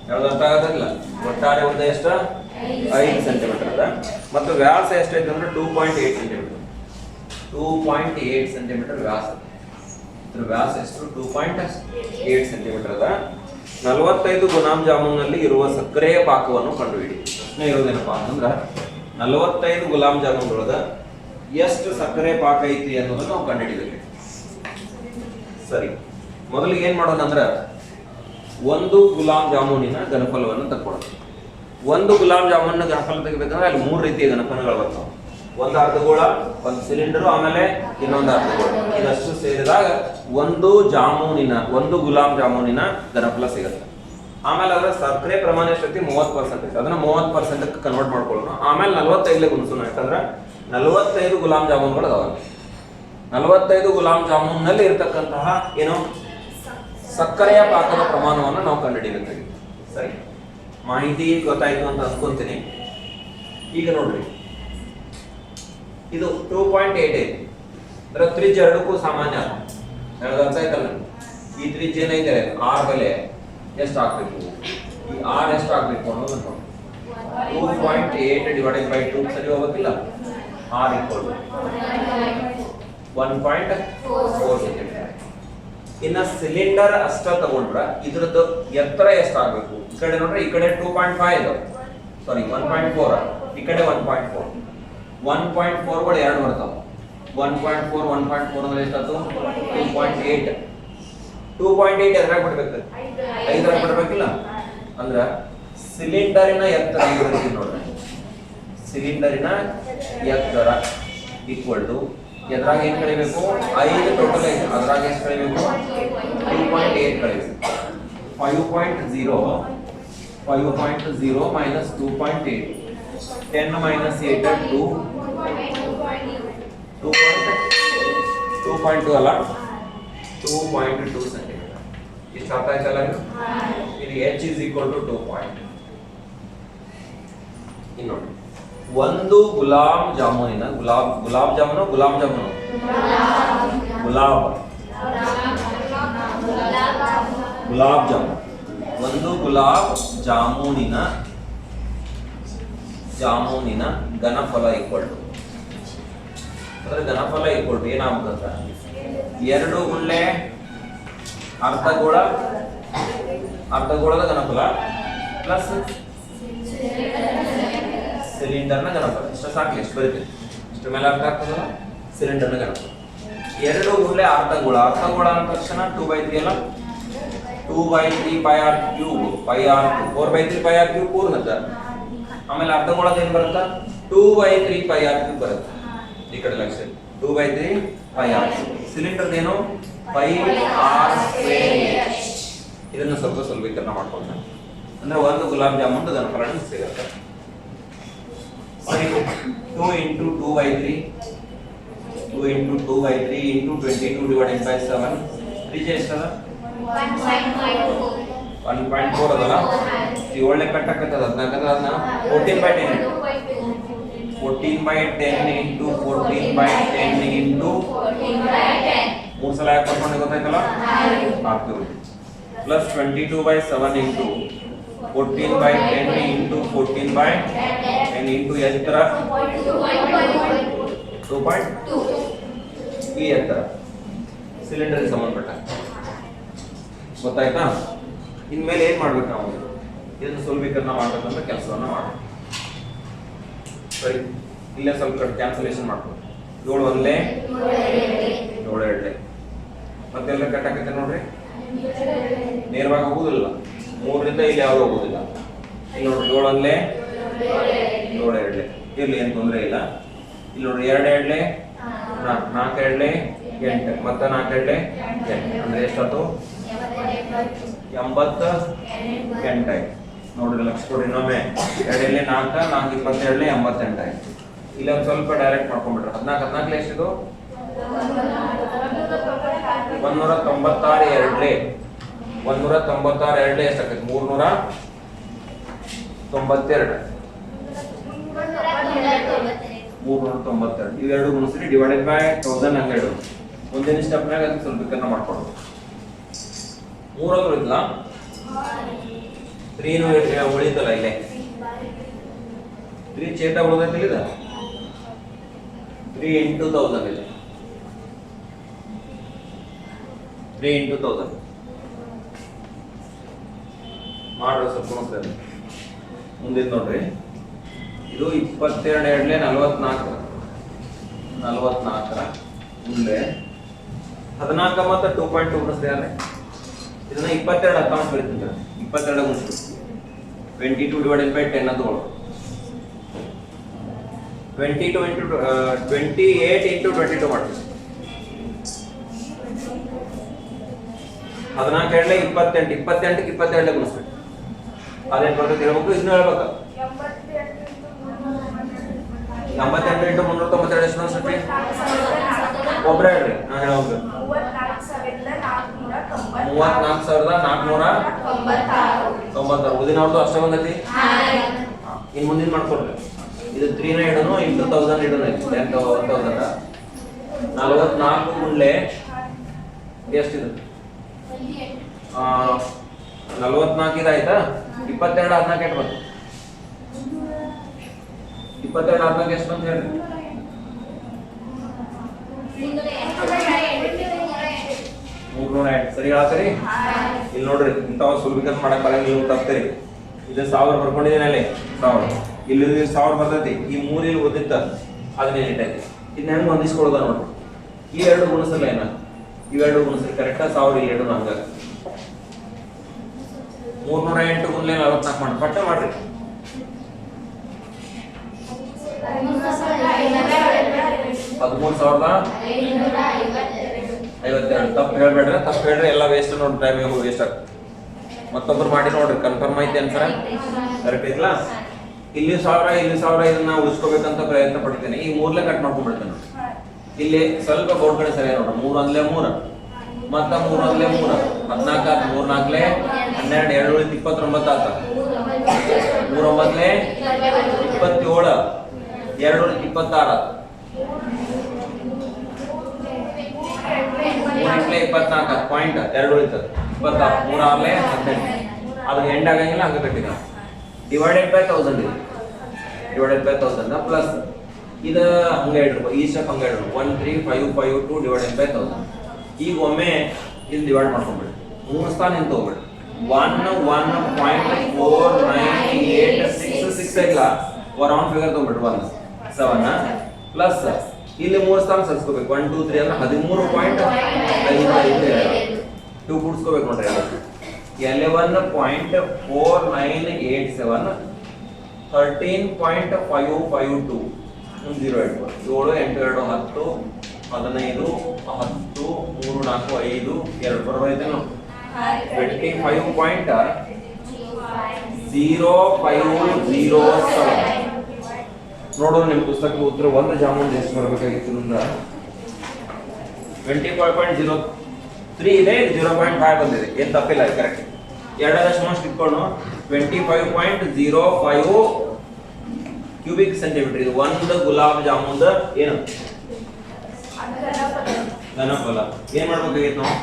ಯಾವ್ದು ಅರ್ಥ ಆಗತ್ತಿಲ್ಲ. ಒಟ್ಟಾರೆ ಉದ್ದ ಎಷ್ಟ? 5 ಸೆಂಟಿಮೀಟರ್ ಅದ. ಮತ್ತು ವ್ಯಾಸ ಎಷ್ಟೈತೆ ಅಂದ್ರೆ 2.8 ಸೆಂಟಿಮೀಟರ್. 2.8 ಸೆಂಟಿಮೀಟರ್ ವ್ಯಾಸ. ಇದ್ರ ವ್ಯಾಸ ಎಷ್ಟು? 2.8 ಸೆಂಟಿಮೀಟರ್ ಅದ. 45 ಗುಲಾಬ್ ಜಾಮೂನಲ್ಲಿ ಇರುವ ಸಕ್ಕರೆಯ ಪಾಕವನ್ನು ಕಂಡುಹಿಡಿ. ಪ್ರಶ್ನೆ ಇರೋದೇನಪ್ಪಾ ಅಂತಂದ್ರ 45 ಗುಲಾಬ್ ಜಾಮೂನ್ಗಳದ ಎಷ್ಟು ಸಕ್ಕರೆ ಪಾಕ ಐತಿ ಅನ್ನೋದನ್ನ ನಾವು ಕಂಡುಹಿಡಿಬೇಕು. ಸರಿ, ಮೊದಲಿಗೆ ಏನ್ ಮಾಡೋಣ ಅಂದ್ರ ಒಂದು ಗುಲಾಬ್ ಜಾಮೂನಿನ ಘನಫಲವನ್ನು ತಕ್ಕೊಳ್ಳೋದು. ಒಂದು ಗುಲಾಬ್ ಜಾಮೂನಿನ ಘನಫಲ ತೆಗಿಬೇಕಂದ್ರೆ ಅಲ್ಲಿ 3 ರೀತಿಯ ಘನಫಲಗಳು ಬರ್ತಾವ. ಒಂದು ಅರ್ಧಗೋಳ, ಒಂದು ಸಿಲಿಂಡರ್, ಆಮೇಲೆ ಇನ್ನೊಂದು ಅರ್ಧಗೋಳ. ಇದಷ್ಟು ಸೇರಿದಾಗ ಒಂದು ಗುಲಾಬ್ ಜಾಮೂನಿನ ಘನಫಲ ಸಿಗುತ್ತೆ. ಆಮೇಲೆ ಅದರ ಸಕ್ಕರೆ ಪ್ರಮಾಣ ಎಷ್ಟೈತಿ? 30%. ಅದನ್ನ 30% ಕನ್ವರ್ಟ್ ಮಾಡ್ಕೊಳ್ಳೋಣ. ಆಮೇಲೆ 45 ಗುಣಿಸೋಣ. ಯಾಕಂದ್ರೆ 45 ಗುಲಾಬ್ ಜಾಮೂನ್ಗಳು ಅದಾವ. 45 ಗುಲಾಬ್ ಜಾಮೂನ್ನಲ್ಲಿ ಇರತಕ್ಕಂತಹ ಏನು ಸಕ್ಕರೆಯ ಪಾಕದ ಪ್ರಮಾಣವನ್ನು ನಾವು ಕಂಡುಹಿಡಿಯಬೇಕಾಗಿದೆ. ಸರಿ, ಮಾಹಿತಿ ಗೊತ್ತಾಯ್ತು ಅಂತ ಅನ್ಕೊಂತೀನಿ. ಈಗ ನೋಡ್ರಿ, ಇದು 2.8 ಐತಿ. ಅದರ ತ್ರಿಜ್ಯ ಎರಡಕ್ಕೂ ಸಾಮಾನ್ಯ ಅರ್ಥ ಆಯ್ತಲ್ಲ. ಈ ತ್ರಿಜ್ಯ ಏನೈತೆ ಆರ್ ಬೆಲೆ ಎಷ್ಟು ಹಾಕ್ಬೇಕು, ಈ ಆರ್ ಎಷ್ಟು ಹಾಕ್ಬೇಕು ಅನ್ನೋದು 2.8 ಡಿವೈಡೆಡ್ ಬೈ 2 ಸರಿ ಹೋಗ್ಬೇಕಿಲ್ಲ. R equal 1.4 centimetre. ಇನ್ನ ಸಿಲಿಂಡರ್ ಅಷ್ಟ ತಗೊಂಡ್ರ ಇದ್ರದ್ದು ಎತ್ತರ ಎಷ್ಟು ಆಗ್ಬೇಕು? ಈ ಕಡೆ ನೋಡ್ರೆ ಈ ಕಡೆ 2.5 ಸಾರಿ 1.4 ಈ ಕಡೆ 1.4 1.4 ಎರಡು ಬರ್ತಾವ 1.4 ಅಂದ್ರೆ ಎಷ್ಟಾಯ್ತು 2.8 2.8 ಎದ್ರಾಗ ಬಿಡ್ಬೇಕು 5 ಬಿಡ್ಬೇಕಿಲ್ಲ ಅಂದ್ರೆ ಸಿಲಿಂಡರಿನ ಎತ್ತರ ಇರುತ್ತೆ ನೋಡ್ರಿ ಸಿಲಿಂಡರಿನ ಎತ್ತರ ಈಕ್ವಲ್ ಟು ಎದ್ರಾಗ ಏನು ಕಳಿಬೇಕು 5 ಟೋಟಲ್ ಐತೆ ಅದ್ರಾಗ ಎಷ್ಟು ಕಳಿಬೇಕು 2.8 ಕಳಿಬೇಕು 5.0 minus 2.8 10 minus 8 at 2 2.2 ಅಲ್ಲ 2.2 ಸೆಂಟಿಮೀಟರ್ ಇಷ್ಟು ಅರ್ಥ ಆಯ್ತಲ್ಲ ಇದು h is equal to 2 point ಇನ್ನು ನೋಡಿ ಒಂದು ಗುಲಾಬ್ ಜಾಮೂನಿನ ಗುಲಾಬ್ ಜಾಮೂನು ಒಂದು ಗುಲಾಬ್ ಜಾಮೂನಿನ ಘನಫಲ ಈಕ್ವಲ್ ಟು ಅಂದ್ರೆ ಘನಫಲ ಈಕ್ವಲ್ ಟು ಏನಾಗ್ಬೇಕಂತ 2 ಗುಂಡ್ಲೆ ಅರ್ಧಗೋಳದ ಘನಫಲ ಪ್ಲಸ್ ಸಿಲಿಂಡರ್ನ ಘನಫಲ ಇಷ್ಟು ಸಾಕು ಎಷ್ಟು ಬರುತ್ತೆ ಇಷ್ಟು ಮೇಲೆ ಅರ್ಥ ಆಗ್ತದಲ್ಲ ಸಿಲಿಂಡರ್ನ ಘನಫಲ 2 ಗುಂಡ್ಲೆ ಅರ್ಧಗೋಳ ಅಂದ ತಕ್ಷಣ 2/3 ಅಲ್ಲ 2/3 pi r cube 4/3 pi r cube ಪೂರ್ಣದ ಆಮೇಲೆ ಅರ್ಧಗೋಳದ ಏನು ಬರುತ್ತಾ 2/3 pi r cube ಬರುತ್ತೆ ಈ ಕಡೆ ಲಕ್ಷ 2/3 pi r ಸಿಲಿಂಡರ್ ಏನು pi r square ಇದನ್ನ ಸ್ವಲ್ಪ ಸುಲಭೀಕರಣ ಮಾಡ್ಕೊಳ್ತಾರೆ ಅಂದ್ರೆ ಒಂದು ಗುಲಾಬ್ ಜಾಮೂನ್ ಘನಫಲ ಸಿಗುತ್ತೆ ಸರಿ 2 into 2/3 into 22 divided by 7 ತ್ರಿಜ್ಯ ಎಷ್ಟದ 1.4 ಅದಲ್ಲ 7 ಕಟ್ಟಕತ್ತದ 14 14/10 into 14/10 into 3 ಸಲ ಯಾಕೆ ಬರ್ಕೊಂಡು ಗೊತ್ತಾಯ್ತಲ್ಲ ಆಗ್ತದೆ ಪ್ಲಸ್ 22/7 into 14/10 into 14/10 into ಎತ್ತರ 2.2 ಈ ಎತ್ತರ ಸಿಲಿಂಡರ್ ಸಂಬಂಧಪಟ್ಟ ಗೊತ್ತಾಯ್ತಾ ಇನ್ಮೇಲೆ ಏನ್ ಮಾಡ್ಬೇಕು ನಾವು ಇದನ್ನು ಸುಲಭೀಕರಣ ಮಾಡ್ಬೇಕಂತ ಕೆಲಸವನ್ನ ಮಾಡಬೇಕು ಸರಿ ಇಲ್ಲೇ ಸ್ವಲ್ಪ ಕ್ಯಾನ್ಸಲೇಷನ್ ಮಾಡ್ಬೇಕು 7 ಒಂದ್ಲೆ 7 ಎರಡ್ಲೆ ಮತ್ತೆಲ್ಲ ಕಟ್ಟಾಕತ್ತೆ ನೋಡ್ರಿ ನೇರವಾಗಿ ಹೋಗುದಿಲ್ಲ 3 ರಿಂದ ಇಲ್ಲಿ ಯಾವ್ದು ಹೋಗುದಿಲ್ಲ ಇಲ್ಲಿ ನೋಡ್ರಿ 7 ಒಂದ್ಲೆ 7 ಎರಡ್ಲೆ ಇರ್ಲಿ ಏನು ತೊಂದರೆ ಇಲ್ಲ ಇಲ್ಲಿ ನೋಡ್ರಿ 2 ಎರಡ್ಲೆ 4 ಎರಡ್ಲೆ 8 ಮತ್ತೆ 4 ಎರಡ್ಲೆ 8 ಅಂದ್ರೆ ಎಷ್ಟಾಯ್ತು 88 ಆಯ್ತು ನೋಡ್ರಿ ಲಕ್ಷ ಕೊಡ್ರಿ ಇನ್ನೊಮ್ಮೆ 2 4 4 22 88 ಆಯ್ತು ಇಲ್ಲಿ ಒಂದು ಸ್ವಲ್ಪ ಡೈರೆಕ್ಟ್ ಮಾಡ್ಕೊಂಡ್ಬಿಟ್ರೆ 14 ಎಷ್ಟಿದು 196 ಎರಡ್ಲೆ 196 ಎರಡ್ಲೆ ಎಷ್ಟಾಗತ್ತೆ 392 ಇವೆರಡು ಗುಣಿಸ್ರಿ ಡಿವೈಡೆಡ್ ಬೈ 1000 ಹಂಗೆರಡು ಮುಂದಿನ ಸ್ಟೆಪ್ನಾಗ ಅದಕ್ಕೆ ಸ್ವಲ್ಪ ವಿಕರ್ಣ ಮಾಡ್ಕೊಡೋದು 3 ಅಂದ್ರೆ ಇತ್ತಲ್ಲ 3 ಉಳಿತಲ್ಲ ಇಲ್ಲೇ 3 ಚೇತ ಉಳಿದೈತಿಲ್ಲ ಇದು 3 into 1000 ಇದೆ 3 into 1000 ಮಾಡ್ರಿ ಸ್ವಲ್ಪ ನೋಡ್ರಿ ಮುಂದಿನ ನೋಡ್ರಿ ಇದು 22 ಎರಡ್ಲೆ 44 ಮುಂದೆ 14 ಮತ್ತು 2.2 ಗುಣಿಸ್ರಿ ಅಂದ್ರೆ ಇದನ್ನ 22 ಹತ್ತಾಂಶ ಬರೀತೀನಿ 22 ಗುಣಿಸ್ರಿ 22 divided by 10 ಅಂತ ತಗೊಳ್ಳೋದು 28 into 22 ಮಾಡ್ತೀವಿ 14 ಎರಡ್ಲೆ 28 28ಕ್ಕೆ 22 ಗುಣಿಸ್ರಿ ಅದೇನು ಬರ್ತದೆ ಹೇಳ್ಬೇಕು ಇದನ್ನ ಹೇಳ್ಬೇಕು 88 into 392 ಎಷ್ಟು ಅನ್ಸುತ್ತೆ ಒಬ್ಬರೇ ಹೇಳ್ರಿ ನಾನು ಹೇಳೋದು 34,496 ಉಳಿದಿನವ್ರದ್ದು ಅಷ್ಟೇ ಬಂದೈತಿ ಇನ್ನು ಮುಂದಿನ ಮಾಡ್ಕೊಡ್ರಿ ಇದು 3 ನ ಇಡೋನು ಇಂಟು 1000 ಇಡೋನು 10,000 44 ಗುಂಡ್ಲೆ ಎಷ್ಟಿದೆ 44 ಇದಾಯ್ತಾ 22 14 ಎಷ್ಟು ಬಂತು 22 14 ಎಷ್ಟು ಬಂತು ಹೇಳ್ರಿ 308 ಸರಿ ಹೇಳ್ತೀರಿ ಇಲ್ಲಿ ನೋಡ್ರಿ ಇಂಥವ್ ಸುಲಭೀಕರಣ ಮಾಡಕ್ ಬರಂಗ ನೀವು ತಪ್ತೀರಿ ಇದು 1000 ಬರ್ಕೊಂಡಿದ್ದೀನಿ ಅಲ್ಲಿ 1000 ಇಲ್ಲಿ 1000 ಬರ್ತೈತಿ, ಈ 3 ಇಲ್ಲಿ ಓದಿತ್ತ ಅದನ್ನ ಏನಿಟ್ಟೈತಿ. ಇದನ್ನ ಹೆಂಗೆ ಹೊಂದಿಸ್ಕೊಳ್ಳೋದ ನೋಡ್ರಿ. ಈ ಎರಡು ಗುಣಿಸಲ್ಲ ಏನ, ಇವೆರಡು ಗುಣಿಸಲಿ ಕರೆಕ್ಟಾ 1000 ಇಲ್ಲಿ ಎರಡು ಹಂಗ 308 ಗುಣಲೆ 44 ಮಾಡಿ ಪಟ್ಟ ಮಾಡ್ರಿ. 13,552. ತಪ್ಪು ಹೇಳ್ಬೇಡ್ರಿ, ತಪ್ಪು ಹೇಳ್ರಿ ಎಲ್ಲ ವೇಸ್ಟ್ ನೋಡ್ರಿ, ಟೈಮ್ ವೇಸ್ಟ್ ಆಗ್ತದೆ. ಮತ್ತೊಬ್ರು ಮಾಡಿ ನೋಡ್ರಿ, ಕನ್ಫರ್ಮ್ ಐತಿ ಅನ್ಸರ ಕರೆಕ್ಟ್ ಐತಿಲ್ಲ. ಇಲ್ಲಿ 1000 ಇಲ್ಲಿ 1000 ಇದನ್ನ ಉಳಿಸ್ಕೋಬೇಕಂತ ಪ್ರಯತ್ನ ಪಡ್ತೇನೆ. ಈ 3 ಕಟ್ ಮಾಡ್ಕೊಂಡ್ಬಿಡ್ತೇನೆ. ಇಲ್ಲಿ ಸ್ವಲ್ಪ ಬೋರ್ಡ್ ಕಡೆ ಸರಿ ನೋಡ್ರಿ. 3 1 3 ಮತ್ತ 3 1 3 14 ಆತ, 3 4 12 2 29 ಆತ, 3 9 27 2 26 ಆತ, 3 24 ಪಾಯಿಂಟ್ 2 ಉಳಿತದೆ 26, 3 6 18. ಅದು ಎಂಡ್ ಆಗಂಗಿಲ್ಲ, ಹಂಗ ಕಟ್ಟಿದ ಡಿವೈಡೆಡ್ ಬೈ 1000 ಇದೆ. ಡಿವೈಡೆಡ್ ಬೈ 1000 ಪ್ಲಸ್ ಇದು ಹಂಗೆ ಇಡ್ರಿ, ಈ ಸ್ಟೆಪ್ ಹಂಗೆ ಇಡ್ರಿ. 13,552 ಡಿವೈಡೆಡ್ ಬೈ 1000. ಈಗ ಒಮ್ಮೆ ಇದು ಡಿವೈಡ್ ಮಾಡ್ಕೊಂಡ್ಬಿಡಿ, 3 ಸ್ಥಾನ ಇಂತ ಹೋಗ್ಬಿಡಿ. 1.4986 ಇಲ್ಲ, ರೌಂಡ್ ಫಿಗರ್ ತಗೊಂಡ್ಬಿಡ್ರಿ. 1 7 ಪ್ಲಸ್ ಇಲ್ಲಿ 3 ಸ್ಥಾನ ಸರ್ಸ್ಕೋಬೇಕು. 1 2 3 ಅಂದ್ರೆ 13.55 2 ಕೂಡಿಸ್ಕೋಬೇಕು ನೋಡ್ರಿ. 11.4987 13.552 0 8 7 8 2 10 15 10 3 4 5 2 ಬರೋದೈತೇನು 25.0507 ನೋಡೋಣ. ನಿಮ್ಮ ಪುಸ್ತಕದ ಉತ್ತರ ಒಂದು ಜಾಮೂನ್ ಎಷ್ಟು ಬರಬೇಕಾಗಿತ್ತು ಅಂದ್ರೆ 25.03 ಇದೆ, 0.5 ಬಂದಿದೆ. ಏನು ತಪ್ಪಿಲ್ಲ, ಕರೆಕ್ಟ್. ಎರಡರಷ್ಟು ಮೋಸ್ಟ್ ಇಟ್ಕೊಂಡು 25.05 ಕ್ಯೂಬಿಕ್ ಸೆಂಟಿಮೀಟರ್. ಇದು ಒಂದು ಗುಲಾಬ್ ಜಾಮೂನ್ ಏನು ಘನಫಲ. ಏನ್ ಮಾಡ್ಬೇಕಾಗಿತ್ತು ನಾವು?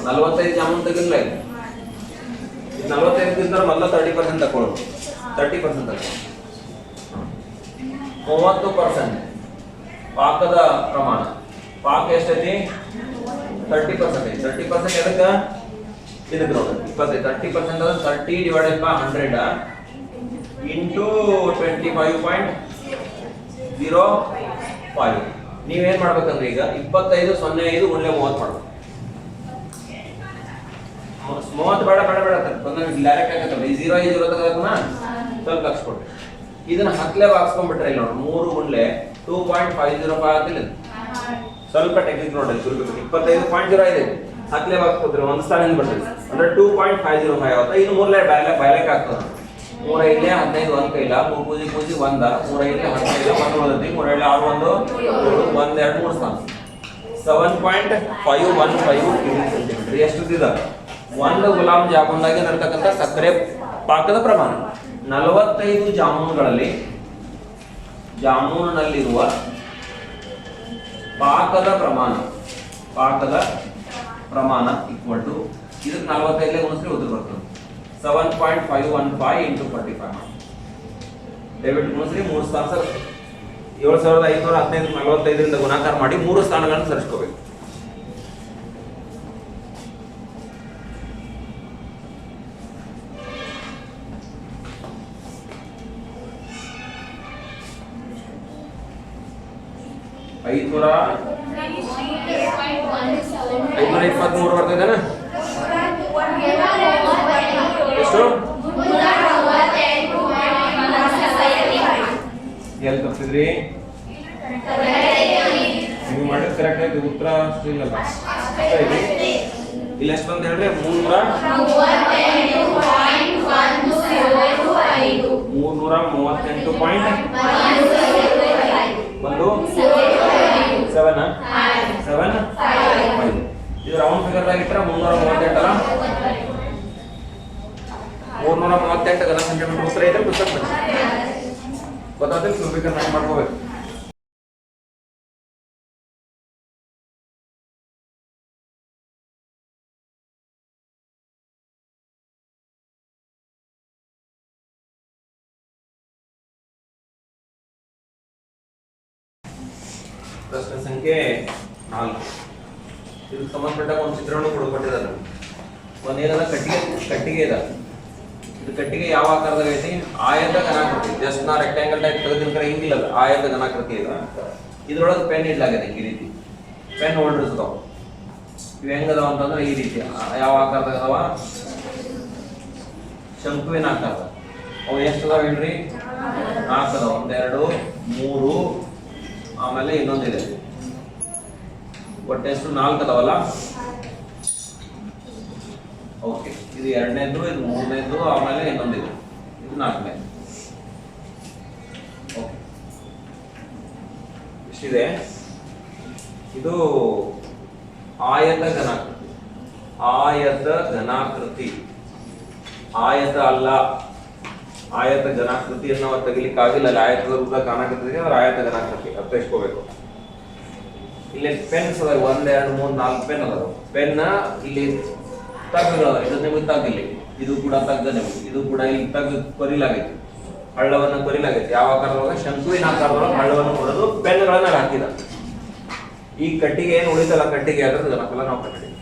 45 ಜಾಮೂನ್ ತೆಗಿಲ್ಲ. ಇದು 45 ಮೊದಲ 30% ತಕೊಳ್ಳೋದು. 30% ತಗೊಳ್ಳೋದು. 30% ಪಾಕದ ಪ್ರಮಾಣ. ಪಾಕ ಎಷ್ಟೈತಿ? 30% ಐತಿ. 30% ಎದಕ್ಕೆ? ಇದಕ್ಕೆ ನೋಡಿ 25. 30% ಅಂದ್ರೆ 30 ಡಿವೈಡೆಡ್ ಬೈ 100 ಇಂಟು 25.05. ನೀವೇನ್ ಮಾಡ್ಬೇಕಂದ್ರೆ ಈಗ 25.05 ಗುಣಿಲೆ 30 ಮಾಡ್ಬೇಕು. 30 ಬೇಡ ಬೇಡ ಬೇಡ ಡೈರೆಕ್ಟ್ ಆಗತ್ತಲ್ಲ. ಈ 0 0 ತಗೋದನ್ನ ಸ್ವಲ್ಪ ಲಕ್ಷ ಕೊಡ್ರಿ. ಇದನ್ನ ಹತ್ತಲೇ ಹಾಕ್ಸ್ಕೊಂಡ್ಬಿಟ್ರೆ ಇಲ್ಲಿ ನೋಡಿ 3 ಗುಣಿಲೆ 2.505 ಆಗ್ತಿಲ್ಲ. ಸ್ವಲ್ಪ ಟೆಕ್ನಿಕ್ ನೋಡಿ ಸುಲಭ. 25.05 ಹತ್ತಲೇ ಹಾಕ್ಸ್ಕೊಡ್ರಿ, ಒಂದು ಸ್ಥಾನದಿಂದ ಬರ್ತದೆ ಅಂದ್ರೆ 2.505 ಆಗುತ್ತೆ. ಇನ್ನು 3 ಬಯಲಕ್ಕೆ ಆಗ್ತದೆ. 3 5 15 1 ಕೈಲ 3 ಪೂಜಿ 1 3 5 15 1 ಬರ್ತೈತಿ. 3 7 6 1 1 2 3 ಸ್ಥಾನ 7.515 ಕ್ಯೂಬಿಕ್ ಸೆಂಟಿಮೀಟರ್. ಎಷ್ಟು ಇದೆ? ಒಂದು ಗುಲಾಬ್ ಜಾಮೂನ್ದಾಗೆ ನಡ್ತಕ್ಕಂಥ ಸಕ್ಕರೆ ಪಾಕದ ಪ್ರಮಾಣ. 45 ಜಾಮೂನ್ನಲ್ಲಿರುವ ಪಾಕದ ಪ್ರಮಾಣ ಈಕ್ವಲ್ ಟು ಇದಕ್ಕೆ 45 ಗುಣಿಸ್ರೆ ಉತ್ತರ ಬರ್ತದೆ 7.515 ಇಂಟು 45. ದಯವಿಟ್ಟು ಗುಣಿಸ್ರಿ. 3 ಸ್ಥಾನ ಸರ್ 7,515 45ರಿಂದ ಗುಣಾಕಾರ ಮಾಡಿ 3 ಸ್ಥಾನಗಳನ್ನು ಸರಿಸ್ಕೋಬೇಕು. ಐನೂರ 523 ಬರ್ತೈತೆನಾ? ಎಷ್ಟು? ಎಲ್ಲಿ ತಪ್ಪಿದ್ರಿ? ನೀವು ಮಾಡಿದ್ರೆ ಕರೆಕ್ಟ್ ಆಯ್ತು. ಉತ್ತರ ಅಷ್ಟು ಇಲ್ಲಲ್ಲ. ಇಲ್ಲಿ ಎಷ್ಟು ಬಂದು ಹೇಳ್ರಿ? 338.7 ಇದು ರೌಂಡ್ ಫಿಗರ್ದಾಗ ಇಟ್ಟರೆ 338 ಅಲ್ಲ. 338 ಘನ ಸೆಂಟಿಮೀಟರ್ ಉತ್ತರ ಇದೆ. ಪುಸ್ತಕ ಗೊತ್ತಾದ್ರೆ ಸುಲಭ ಮಾಡ್ಕೋಬೇಕು. ಪ್ರಶ್ನೆ ಸಂಖ್ಯೆ 4. ಇದಕ್ಕೆ ಸಂಬಂಧಪಟ್ಟ ಒಂದು ಚಿತ್ರವನ್ನು ಕೊಟ್ಟಿದ್ದಾರೆ. ಒಂದೇನದ ಕಟ್ಟಿಗೆ ಇದೆ. ಇದು ಕಟ್ಟಿಗೆ ಯಾವ ಆಕಾರದಾಗ ಐತಿ? ಆಯತ ಘನಾಕೃತಿ. ಜಸ್ಟ್ ನಾ ರೆಕ್ಟ್ಯಾಂಗಲ್ ಟೈಪ್ ತೆಗೆದಿನ ಕಡೆ ಹಿಂಗಿಲ್ಲ, ಆಯತ ಘನಾಕೃತಿ ಇದೆ. ಇದ್ರೊಳಗೆ ಪೆನ್ ಇಡ್ಲಾಗಿದೆ ಈ ರೀತಿ, ಪೆನ್ ಹೋಲ್ಡರ್ಸ್ ಅದಾವ. ಇವು ಹೆಂಗದಾವ ಅಂತಂದ್ರೆ ಈ ರೀತಿ ಯಾವ ಆಕಾರದಾಗ ಅದಾವ? ಶಂಕುವಿನ ಆಕಾರ. ಅವು ಎಷ್ಟು ಅದಾವ ಹೇಳ್ರಿ? 4 ಅದಾವ. 1 2 3, ಆಮೇಲೆ ಇನ್ನೊಂದಿದೆ. ಒಟ್ಟು ಎಷ್ಟು? 4 ಅದಾವಲ್ಲ. ಓಕೆ, ಇದು 2ನೇದು, ಇದು 3ನೇದು, ಆಮೇಲೆ ಇನ್ನೊಂದಿದೆ, ಇದು 4ನೇದು. ಓಕೆ, ಇಷ್ಟಿದೆ. ಇದು ಆಯತ ಘನಾಕೃತಿ. ಆಯತ ಘನಾಕೃತಿ, ಆಯತ ಅಲ್ಲ. ಆಯತ ಘನಾಕೃತಿಯನ್ನು ನಾವು ತೆಗಿಲಿಕ್ಕಾಗಿಲ್ಲ. ಅಲ್ಲಿ ಆಯತದ ರೂಪ ಕಾಣಕತ್ತಿದೆ, ಅವ್ರ ಆಯತ ಘನಾಕೃತಿ ಅರ್ಥೈಸ್ಕೋಬೇಕು. ಇಲ್ಲಿ ಪೆನ್ಸ್ ಅದಾವ, 1 2 3 4 ಪೆನ್ ಅದಾವ. ಪೆನ್ ಇಲ್ಲಿ ತಗ್ಗದ, ಇದು ನಿಮಗೆ ತಗ್ಗಿಲ್ಲಿ, ಇದು ಕೂಡ ತಗ್ಗ ನಿಮಗೆ, ಇದು ಕೂಡ ಇಲ್ಲಿ ತಗ್ಗ ಕೊರಿಲಾಗೈತಿ, ಹಳ್ಳವನ್ನು ಕೊರಿಲಾಗೈತಿ. ಯಾವ ಆಕಾರದೊಳಗೆ? ಶಂಕುವಿನ ಆಕಾರದೊಳಗೆ ಹಳ್ಳವನ್ನು ಕೊಡೋದು ಪೆನ್ಗಳನ್ನ ಹಾಕಿದ. ಈ ಕಟ್ಟಿಗೆ ಏನು ಉಳಿತಲ್ಲ, ಕಟ್ಟಿಗೆ ಅದ್ರದ್ದು ಘನಫಲ ನಾವು ಕಂಡಿದ್ದೀವಿ.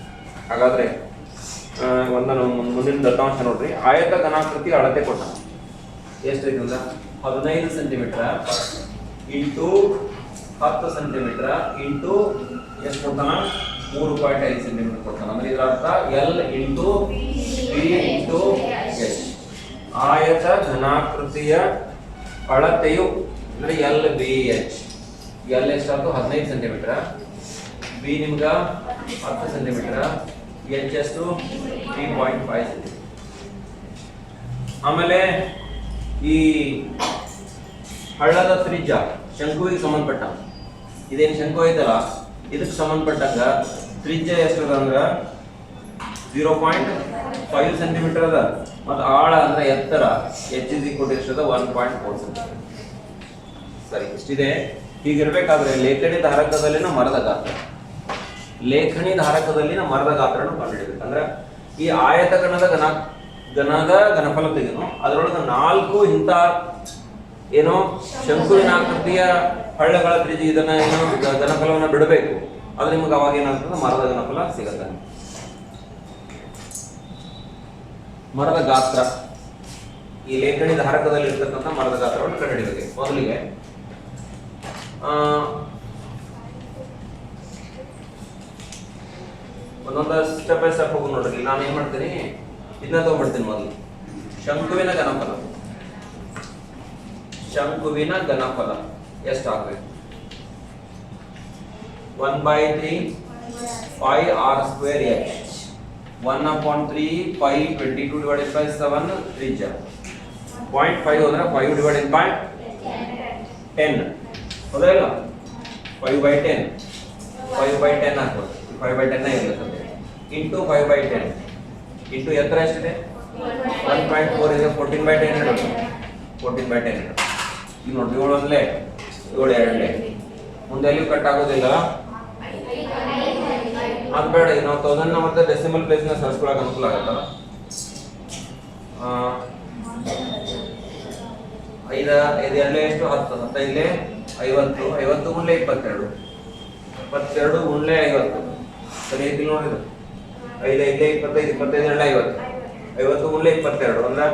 ಹಾಗಾದ್ರೆ ಒಂದನ್ನು ಮುಂದಿನ ದತ್ತಾಂಶ ನೋಡ್ರಿ. ಆಯತ ಘನಾಕೃತಿ ಅಳತೆ ಕೊಟ್ಟ ಎಷ್ಟೈತಿ ಅಂದ್ರೆ 15 ಸೆಂಟಿಮೀಟರ್ ಇಂಟು 10 ಸೆಂಟಿಮೀಟರ್ ಇಂಟು ಎಷ್ಟು ಕೊಡ್ತಾನ? 3.5 ಸೆಂಟಿಮೀಟರ್ ಕೊಡ್ತಾನ. ಅಂದ್ರೆ ಇದರ ಅರ್ಥ L into B into H. ಆಯತ ಘನಾಕೃತಿಯ ಅಳತೆಯು ಅಂದ್ರೆ LBH. L ಎಷ್ಟಾಯ್ತು? 15 ಸೆಂಟಿಮೀಟರ್. B ನಿಮ್ಗ 10 ಸೆಂಟಿಮೀಟರ್. H ಎಷ್ಟು? 3.5 ಸೆಂಟಿಮೀಟರ್. ಆಮೇಲೆ ಈ ಹಳ್ಳದ ತ್ರಿಜ್ಯ ಶಂಕುವಿಗೆ ಸಂಬಂಧಪಟ್ಟ, ಇದೇನು ಶಂಕು ಐತಲ್ಲ ಇದಕ್ಕೆ ಸಂಬಂಧಪಟ್ಟಂಗ ತ್ರಿಜ್ಯ ಎಷ್ಟದ ಅಂದ್ರೆ 0.5 ಸೆಂಟಿಮೀಟರ್ ಅದ. ಮತ್ತು ಆಳ ಅಂದ್ರೆ ಎತ್ತರ H ಎಷ್ಟದ? 1.4 ಸೆಂಟಿಮೀಟರ್. ಸರಿ, ಇಷ್ಟಿದೆ. ಹೀಗಿರ್ಬೇಕಾದ್ರೆ ಲೇಖನಿ ಧಾರಕದಲ್ಲಿನ ಮರದ ಗಾತ್ರ, ಲೇಖನಿ ಧಾರಕದಲ್ಲಿನ ಮರದ ಗಾತ್ರವನ್ನು ಕಂಡುಹಿಡಿಬೇಕು. ಅಂದ್ರೆ ಈ ಆಯತಗಣದ ಘನಫಲ ತೆಗೆದು ಅದರೊಳಗೆ 4 ಇಂಥ ಏನೋ ಶಂಕುವಿನ ಆಕೃತಿಯ ಹಳ್ಳಗಳ ತ್ರಿಜ್ಯ ಇದನ್ನ ಏನೋ ಘನಫಲವನ್ನು ಬಿಡಬೇಕು. ಅದು ನಿಮಗೆ ಅವಾಗ ಏನಾಗ್ತದೆ? ಮರದ ಘನಫಲ ಸಿಗುತ್ತೆ. ಮರದ ಗಾತ್ರ, ಈ ಲೇಖನಿ ಧಾರಕದಲ್ಲಿ ಇರ್ತಕ್ಕಂಥ ಮರದ ಗಾತ್ರವನ್ನು ಕಂಡುಹಿಡಿಯಬೇಕು. ಮೊದಲಿಗೆ ಒಂದೊಂದು ಸ್ಟೆಪ್ ಬೈ ಸ್ಟೆಪ್ ಹೋಗಿ ನೋಡ್ರಿ. ನಾನು ಏನ್ ಮಾಡ್ತೀನಿ, ಇದನ್ನ ತಗೊಂಡ್ಬಿಡ್ತೀನಿ. ಮೊದಲು ಶಂಕುವಿನ ಘನಫಲ. ಶಂಕುವಿನ ಘನಫಲ ಎಷ್ಟಾಗಬೇಕು? 1/3 pi r square h. 1/3 pi 22/7 ತ್ರಿಜ್ಯ. 0.5 ಅಂದ್ರೆ 5/10. ಹೌದಾ ಇಲ್ಲ? 5/10 5/10 ಆಗ್ತದೆ. 5/10 ಇರ್ತದೆ. ಇಂಟು 5/10 ಇಂಟು ಎತ್ತರ ಎಷ್ಟಿದೆ? 1.4 ಇದೆ. 14/10 14/10. ಈಗ ನೋಡಿ, 7 ಒಂದ್ಲೆ 7 ಎರಡ್ಲೆ, ಮುಂದೆ ಎಲ್ಲಿ ಕಟ್ ಆಗೋದಿಲ್ಲ. ಅದು ಬೇಡ. ಈಗ ನಾವು 1000 ಮತ್ತೆ ಡೆಸಿಮಲ್ ಪ್ಲೇಸ್ ನ ಸರ್ಸ್ಕೊಳಕ್ಕೆ ಅನುಕೂಲ ಆಗತ್ತಲ್ಲ. 5 ಎರಡ್ಲೆ ಎಷ್ಟು? 10. 10 ಇಲ್ಲೇ 50. 50 ಗುಂಡ್ಲೆ 22. 22 ಗುಂಡ್ಲೆ 50. ಸರಿ ಐತಿ ನೋಡಿದ್ರು. 5 ಇಲ್ಲೇ 25. 25 ಎರಡ್ಲೆ 50. 50 ಗುಂಡ್ಲೆ 22 ಅಂದ್ರೆ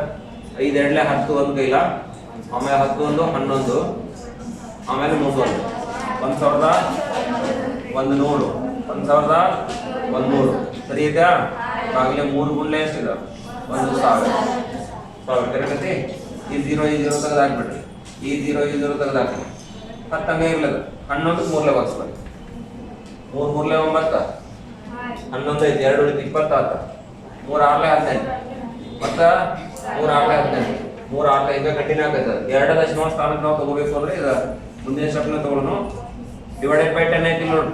5 ಎರಡ್ಲೆ 10 ಒಂದು ಇಲ್ಲ. ಆಮೇಲೆ 10 ಒಂದು 11, ಆಮೇಲೆ 3 1,100 100 1,100. ಸರಿ ಐತಾ? ಆಗಲೇ 3 ಗುಂಡ್ಲೆ ಎಷ್ಟಿದೆ? 1,000 ಕರೆಕ್ಟ್ ಐತಿ. ಈ 0 ತೆಗೆದು ಹಾಕ್ಬಿಡ್ರಿ. ಈ 0 ತೆಗೆದು ಹಾಕಿ. 10 ಹಂಗೆ ಇರ್ಲದ. 11 3 ಬಾಗಿಸ್ಬೇಕು. 3 3 9, 11 ಐತಿ. 2 ಉಳಿತು 20 ಆತ. 3 6 18 ಮತ್ತ 3 6 18 3 6 ಈಗ ಕಂಟಿನ್ಯೂ ಆಗೈತೆ. 2 ದಶಮಾಂಶ ಸ್ಥಾನಕ್ಕೆ ನಾವು ತಗೋಬೇಕು ಅಂದ್ರೆ ಇದು ಮುಂದಿನ ಸ್ಟೆಪ್ನ ತಗೊಳ್ಳೋಣ. ಡಿವೈಡೆಡ್ ಬೈ 10 ಐತಿ ನೋಡಿ.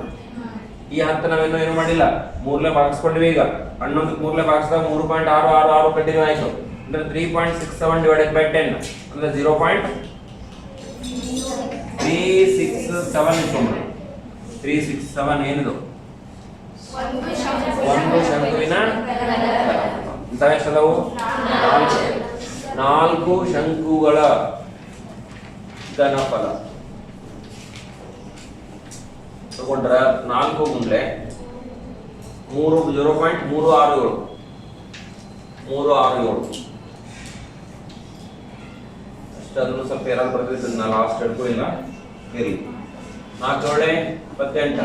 ಈ ಹಂತ ನಾವೇನು ಏನು ಮಾಡಿಲ್ಲ, 3 ಭಾಗಿಸ್ಕೊಂಡ್ವಿ. ಈಗ 11 3 ಭಾಗಿಸಿದಾಗ 3.666 ಕಂಟಿನ್ಯೂ ಆಯ್ತು. ಅಂದ್ರೆ 3.67 ಡಿವೈಡೆಡ್ ಬೈ 10 ಅಂದ್ರೆ 0.367 ಇಟ್ಕೊಂಡ್ರಿ. 367 ಏನಿದು? ಒಂದು ಶಂಕುವಿನ ಇಂಥ ಎಷ್ಟದವು? 4 ಶಂಕುಗಳ ಘನಫಲ ತಗೊಂಡ್ರ 4 ಗುಂಡ್ಲೆ 3 0.367 ಇಷ್ಟು ಅದನ್ನು ಸ್ವಲ್ಪ ಏನಾದ್ರು ಬರ್ತಿದ್ದು ಲಾಸ್ಟ್ ಹಿಡ್ಕೊಳ್ಳಿಲ್ಲ ಇರಲಿ. 4 ಏಳೆ 28,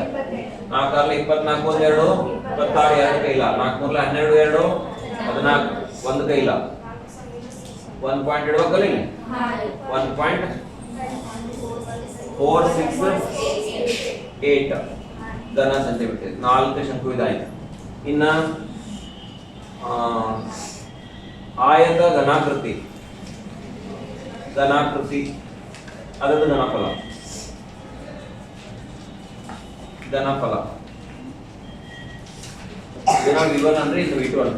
4 ಆರ್ಲೆ 24, 1 2 26, 2 ಕೈಲ, 4 ಮೂರ್ಲೆ 12, 2 14, 1 ಕೈಲ, 1 ಪಾಯಿಂಟ್ ಇಡ್ಬೇಕಲ್ಲ ಇಲ್ಲಿ, 1.468 ಘನ ಸೆಂಟಿಮೀಟರ್ 4 ಶಂಕು ಇದಾಯ್ತು. ಇನ್ನ ಆಯತ ಘನಾಕೃತಿ ಅದರದ್ದು ಘನಫಲ V1 ಅಂದ್ರೆ ಇದು V2 ಅಂತ.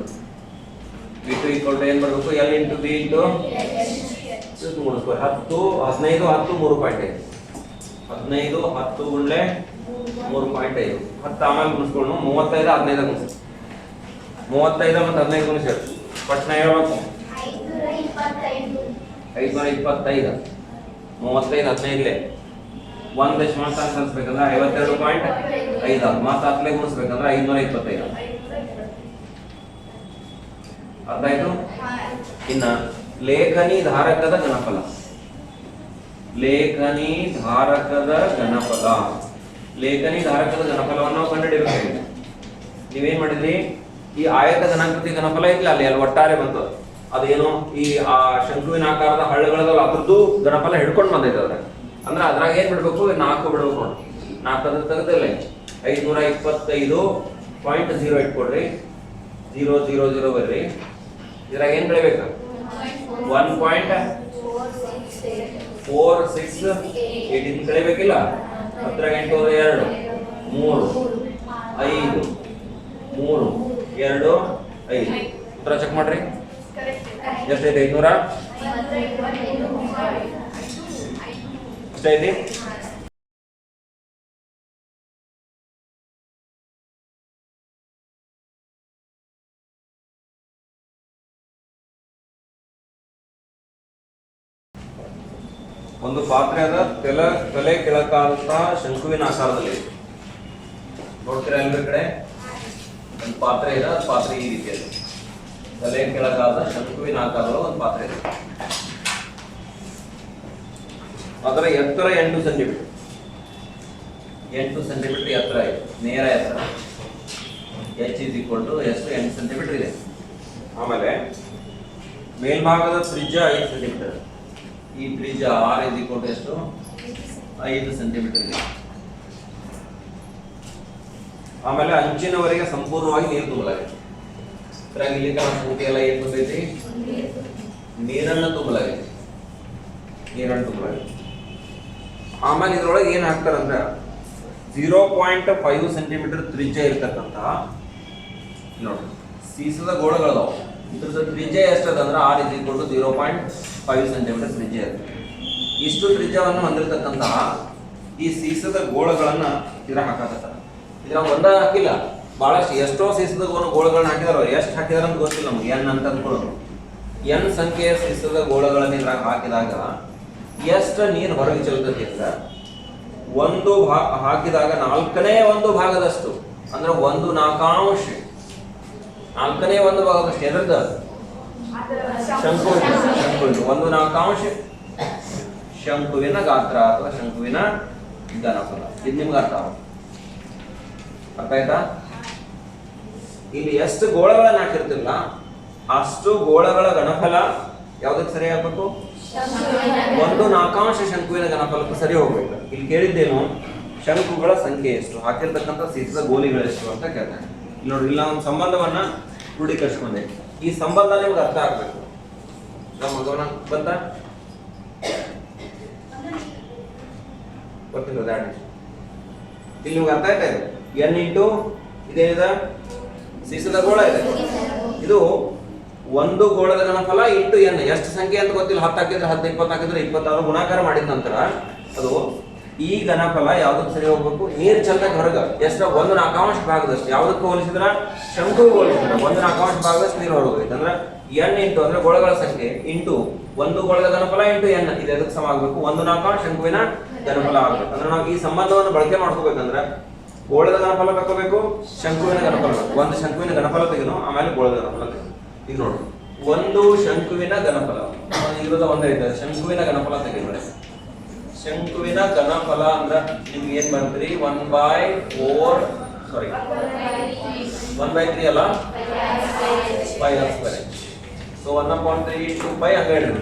V2 = ಏನ್ ಮಾಡಬೇಕು, L × B × 10 15 10 3.5 15 10 ಗುಂಡ್ಲೆ 3.5 10 ಆಮೇಲೆ ಗುಣಿಸ್ಕೊಂಡು 35 15 ಗುಣಿಸಿ 35 ಮತ್ತು 15 ಗುಣಿಸಿ ಪಟ್ನ ಹೇಳ್ಬೇಕು 525 35 15 1 ದಶಮಾಂಶ ಕಲಿಸ್ಬೇಕಂದ್ರೆ 52.5 ಮತ್ತೆ 10 ಗುಣಿಸ್ಬೇಕಂದ್ರೆ 525 ಅರ್ಥ ಆಯ್ತು. ಇನ್ನ ಲೇಖನಿ ಧಾರಕದ ಘನಫಲವನ್ನು ನಾವು ಕಂಡುಹಿಡಿಯಬೇಕು. ನೀವೇನ್ ಮಾಡಿದ್ರಿ, ಈ ಆಯತ ಘನಾಕೃತಿ ಘನಫಲ ಇತ್ತಲ್ಲ ಅಲ್ಲಿ ಒಟ್ಟಾರೆ ಬಂತು, ಅದೇನು ಈ ಆ ಶಂಕುವಿನ ಆಕಾರದ ಹಳ್ಳಗಳದಲ್ಲ ಅದ್ರದ್ದು ಘನಫಲ ಹಿಡ್ಕೊಂಡು ಬಂದೈತೆ ಅದ್ರ. ಅಂದ್ರೆ ಅದ್ರಾಗ ಏನ್ ಬಿಡ್ಬೇಕು, 4 ಬಿಡ್ಬೇಕು ನೋಡಿ. 4 ತೆಗೆದಿಲ್ಲ 525.0 ಇಟ್ಕೊಡ್ರಿ, 000 ಬರ್ರಿ. ಇದ್ರಾಗ ಏನ್ ಬೆಳಿಬೇಕು, 1.468 ಬೆಳಿಬೇಕಿಲ್ಲ. 10 × 8 = 2 3 5 3 2 5 ಉತ್ತರ ಚೆಕ್ ಮಾಡ್ರಿ ಎಷ್ಟೈತೆ, 500 ಎಷ್ಟೈತಿ. ಒಂದು ಪಾತ್ರೆ ಅದ, ತಲೆ ಕೆಳಕಾದಂತ ಶಂಕುವಿನ ಆಕಾರದಲ್ಲಿ ನೋಡ್ತೀರಾ ಅಲ್ವೇ ಕಡೆ ಒಂದು ಪಾತ್ರೆ ಇದೆ. ಪಾತ್ರೆ ಈ ರೀತಿ ಇದೆ, ತಲೆ ಕೆಳಗಾದ ಶಂಕುವಿನ ಆಕಾರದ ಒಂದು ಪಾತ್ರೆ ಇದೆ. ಅದರ ಎತ್ತರ 8 ಸೆಂಟಿಮೀಟರ್ 8 ಸೆಂಟಿಮೀಟರ್ ಎತ್ತರ ಇದೆ, ನೇರ ಎತ್ತರ. H = ಎಷ್ಟು 8 ಸೆಂಟಿಮೀಟರ್ ಇದೆ. ಆಮೇಲೆ ಮೇಲ್ಭಾಗದ ತ್ರಿಜ್ಯ 5 ಸೆಂಟಿಮೀಟರ್. ಈ ತ್ರಿಜ್ಯ R = ಎಷ್ಟು 5 ಸೆಂಟಿಮೀಟರ್ ಇದೆ. ಆಮೇಲೆ ಅಂಚಿನವರೆಗೆ ಸಂಪೂರ್ಣವಾಗಿ ನೀರು ತುಂಬಲಾಗಿದೆ. ಇಲ್ಲಿ ಪೂರ್ತಿ ಎಲ್ಲ ಏನ್ ತುಂಬೈತಿ, ನೀರನ್ನು ತುಂಬಲಾಗಿದೆ. ಆಮೇಲೆ ಇದ್ರೊಳಗೆ ಏನ್ ಹಾಕ್ತಾರಂದ್ರೆ 0.5 ಸೆಂಟಿಮೀಟರ್ ತ್ರಿಜ್ಯ ಇರ್ತಕ್ಕಂತಹ ನೋಡಿ ಸೀಸದ ಗೋಳಗಳದಾವ. ಇದ್ರದ್ದು ತ್ರಿಜ್ಯ ಎಷ್ಟದಂದ್ರೆ R = 0.5 ಸೆಂಟಿಮೀಟರ್ ತ್ರಿಜ್ಯ ಇರ್ತದೆ. ಇಷ್ಟು ತ್ರಿಜ್ಯವನ್ನು ಹೊಂದಿರತಕ್ಕಂತಹ ಈ ಸೀಸದ ಗೋಳಗಳನ್ನ ಇದ್ರ ಹಾಕಕತ್ತಾರ. ಇದ್ರ ಒಂದ ಹಾಕಿಲ್ಲ, ಬಹಳಷ್ಟು ಎಷ್ಟೋ ಸೀಸದ ಗೋಳಗಳನ್ನ ಹಾಕಿದಾರ. ಎಷ್ಟು ಹಾಕಿದಾರ ಅಂತ ಗೊತ್ತಿಲ್ಲ ನಮ್ಗೆ, N ಅಂತ ಅಂದ್ಕೊಳ್ಳೋದು. N ಸಂಖ್ಯೆಯ ಸೀಸದ ಗೋಳಗಳನ್ನ ಇದ್ರಾಗ ಹಾಕಿದಾಗ ಎಷ್ಟು ನೀರು ಹೊರಗೆ ಚೆಲ್ತೈತಿ ಅಂದ್ರೆ ಒಂದು ಹಾಕಿದಾಗ 4ನೇ 1 ಭಾಗದಷ್ಟು ಅಂದ್ರೆ 1/4 4ನೇ 1 ಭಾಗದಷ್ಟು ಎದ್ರದ ಶಂಕು 1/4 ಶಂಕುವಿನ ಗಾತ್ರ ಅಥವಾ ಶಂಕುವಿನ ಘನಫಲ. ಇದು ನಿಮ್ಗೆ ಅರ್ಥ ಆಯ್ತಾ? ಇಲ್ಲಿ ಎಷ್ಟು ಗೋಳಗಳನ್ನ ಹಾಕಿರ್ತಿಲ್ಲ ಅಷ್ಟು ಗೋಳಗಳ ಘನಫಲ ಯಾವ್ದಕ್ಕೆ ಸರಿ ಆಗ್ಬೇಕು, 1/4 ಶಂಕುವಿನ ಘನಫಲಕ್ಕೆ ಸರಿ ಹೋಗ್ಬೇಕು. ಇಲ್ಲಿ ಕೇಳಿದ್ದೇನು, ಶಂಕುಗಳ ಸಂಖ್ಯೆ ಎಷ್ಟು, ಹಾಕಿರ್ತಕ್ಕಂಥ ಸೀಸದ ಗೋಲಿಗಳು ಎಷ್ಟು ಅಂತ ಕೇಳ್ತಾನೆ. ಇಲ್ಲಿ ನೋಡಿ, ಇಲ್ಲ ಒಂದು ಸಂಬಂಧವನ್ನ ರೂಢೀಕರಿಸ್ಕೊಂಡೆ. ಈ ಸಂಬಂಧ ನಿಮ್ಗೆ ಅರ್ಥ ಆಗ್ಬೇಕು. ನಮ್ಮ ಗಮನ ಬಂತ ಗೊತ್ತಿಲ್ಲ ಇಲ್ಲಿ ನಿಮ್ಗೆ ಅರ್ಥ ಆಯ್ತಾ ಇದೆ. N × ಇದೇನಿದೆ ಸೀಸದ ಗೋಳ ಇದೆ. ಇದು ಒಂದು ಗೋಳದ ಘನಫಲ ಇಂಟು N. ಎಷ್ಟು ಸಂಖ್ಯೆ ಅಂತ ಗೊತ್ತಿಲ್ಲ, 10 ಹಾಕಿದ್ರೆ 10, 20 ಹಾಕಿದ್ರೆ 20 ಗುಣಾಕಾರ ಮಾಡಿದ ನಂತರ ಅದು ಈ ಘನಫಲ ಯಾವ್ದಕ್ಕೆ ಸರಿ ಹೋಗ್ಬೇಕು, ನೀರು ಚೆಲ್ಲಕ್ಕೆ ಹೊರಗೆ ಎಷ್ಟು 1/4 ಭಾಗದಷ್ಟು. ಯಾವ್ದಕ್ಕೆ ಹೋಲಿಸಿದ್ರ ಶಂಕುಗೆ ಹೋಲಿಸಿದ್ರ 1/4 ಭಾಗದಷ್ಟು ನೀರು ಹೊರಗೋಯ್ತು. ಅಂದ್ರೆ N × ಅಂದ್ರೆ ಗೋಳಗಳ ಸಂಖ್ಯೆ ಇಂಟು ಒಂದು ಗೋಳದ ಘನಫಲ ಇಂಟು N. ಇದು ಎದಕ್ಕೆ ಸಮ ಆಗ್ಬೇಕು, 1/4 ಶಂಕುವಿನ ಘನಫಲ ಆಗ್ಬೇಕು. ಅಂದ್ರೆ ನಾವು ಈ ಸಂಬಂಧವನ್ನು ಬಳಕೆ ಮಾಡ್ಕೋಬೇಕಂದ್ರೆ ಗೋಳದ ಘನಫಲ ತಗೋಬೇಕು, ಶಂಕುವಿನ ಘನಫಲ. ಒಂದು ಶಂಕುವಿನ ಘನಫಲ ತೆಗೆದು ಆಮೇಲೆ ಗೋಳದ ಘನಫಲ ತೆಗೆದು. ಈಗ ನೋಡಿ, ಒಂದು ಶಂಕುವಿನ ಘನಫಲ ಇರೋದ ಒಂದೈತೆ ಶಂಕುವಿನ ಘನಫಲ ತೆಗಿದ್ರೆ ಶಂಕುವಿನ ಘನಫಲ ಅಂದ್ರೆ ನಿಮ್ಗೆ ಏನು ಬರ್ತೀರಿ 1/4 ಸಾರಿ 1/3 ಅಲ್ಲ 5r². ಸೊ 1/3 into 5 ಹಂಗೆ ಇಡ್ರಿ,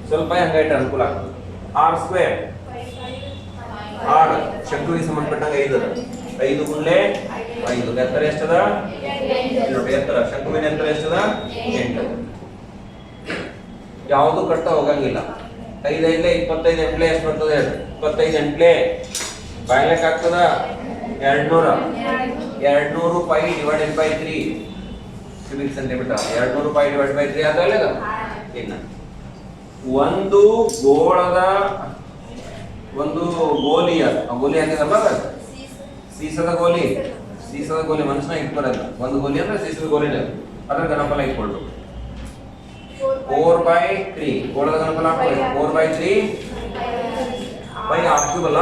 ಸ್ವಲ್ಪ ಹಂಗೆ ಇಟ್ಟರೆ ಅನುಕೂಲ ಆಗ್ತದೆ. r² r ಶಂಕುವಿಗೆ ಸಂಬಂಧಪಟ್ಟಂಗೆ 5 ಅದ, 5 ಗುಂಡ್ಲೆ 5 ಎತ್ತರ ಎಷ್ಟದ ನೋಡಿ, ಎತ್ತರ ಶಂಕುವಿನ ಎತ್ತರ ಎಷ್ಟದ 8. ಯಾವುದು ಕಟ್ಟ ಹೋಗಂಗಿಲ್ಲ. 5 5 25 ಎಂಟ್ಲೆ ಎಷ್ಟು ಬರ್ತದೆ? 25 ಎಂಟ್ಲೆ ಬಾಯ್ಲೆಕ್ ಆಗ್ತದ 200 π divided by 3 cubic centimetre. 200 π divided by 3 ಆದಲ್ಲ. ಇನ್ನ ಒಂದು ಗೋಲಿಯ ಗೋಲಿ ಹಾಕಿದಲ್ಲ, ಸೀಸದ ಗೋಲಿ ಮನುಷ್ಯನ ಇಟ್ಬರಲ್ಲ. ಒಂದು ಗೋಲಿ ಅಂದ್ರೆ ಸೀಸದ ಗೋಲಿನ ಅದ್ರ ಘನಫಲ ಇಟ್ಕೊಂಡು 4/3 ಗೋಳದ ಘನಫಲ 4/3 ಪೈ r³ ಅಲ್ಲ,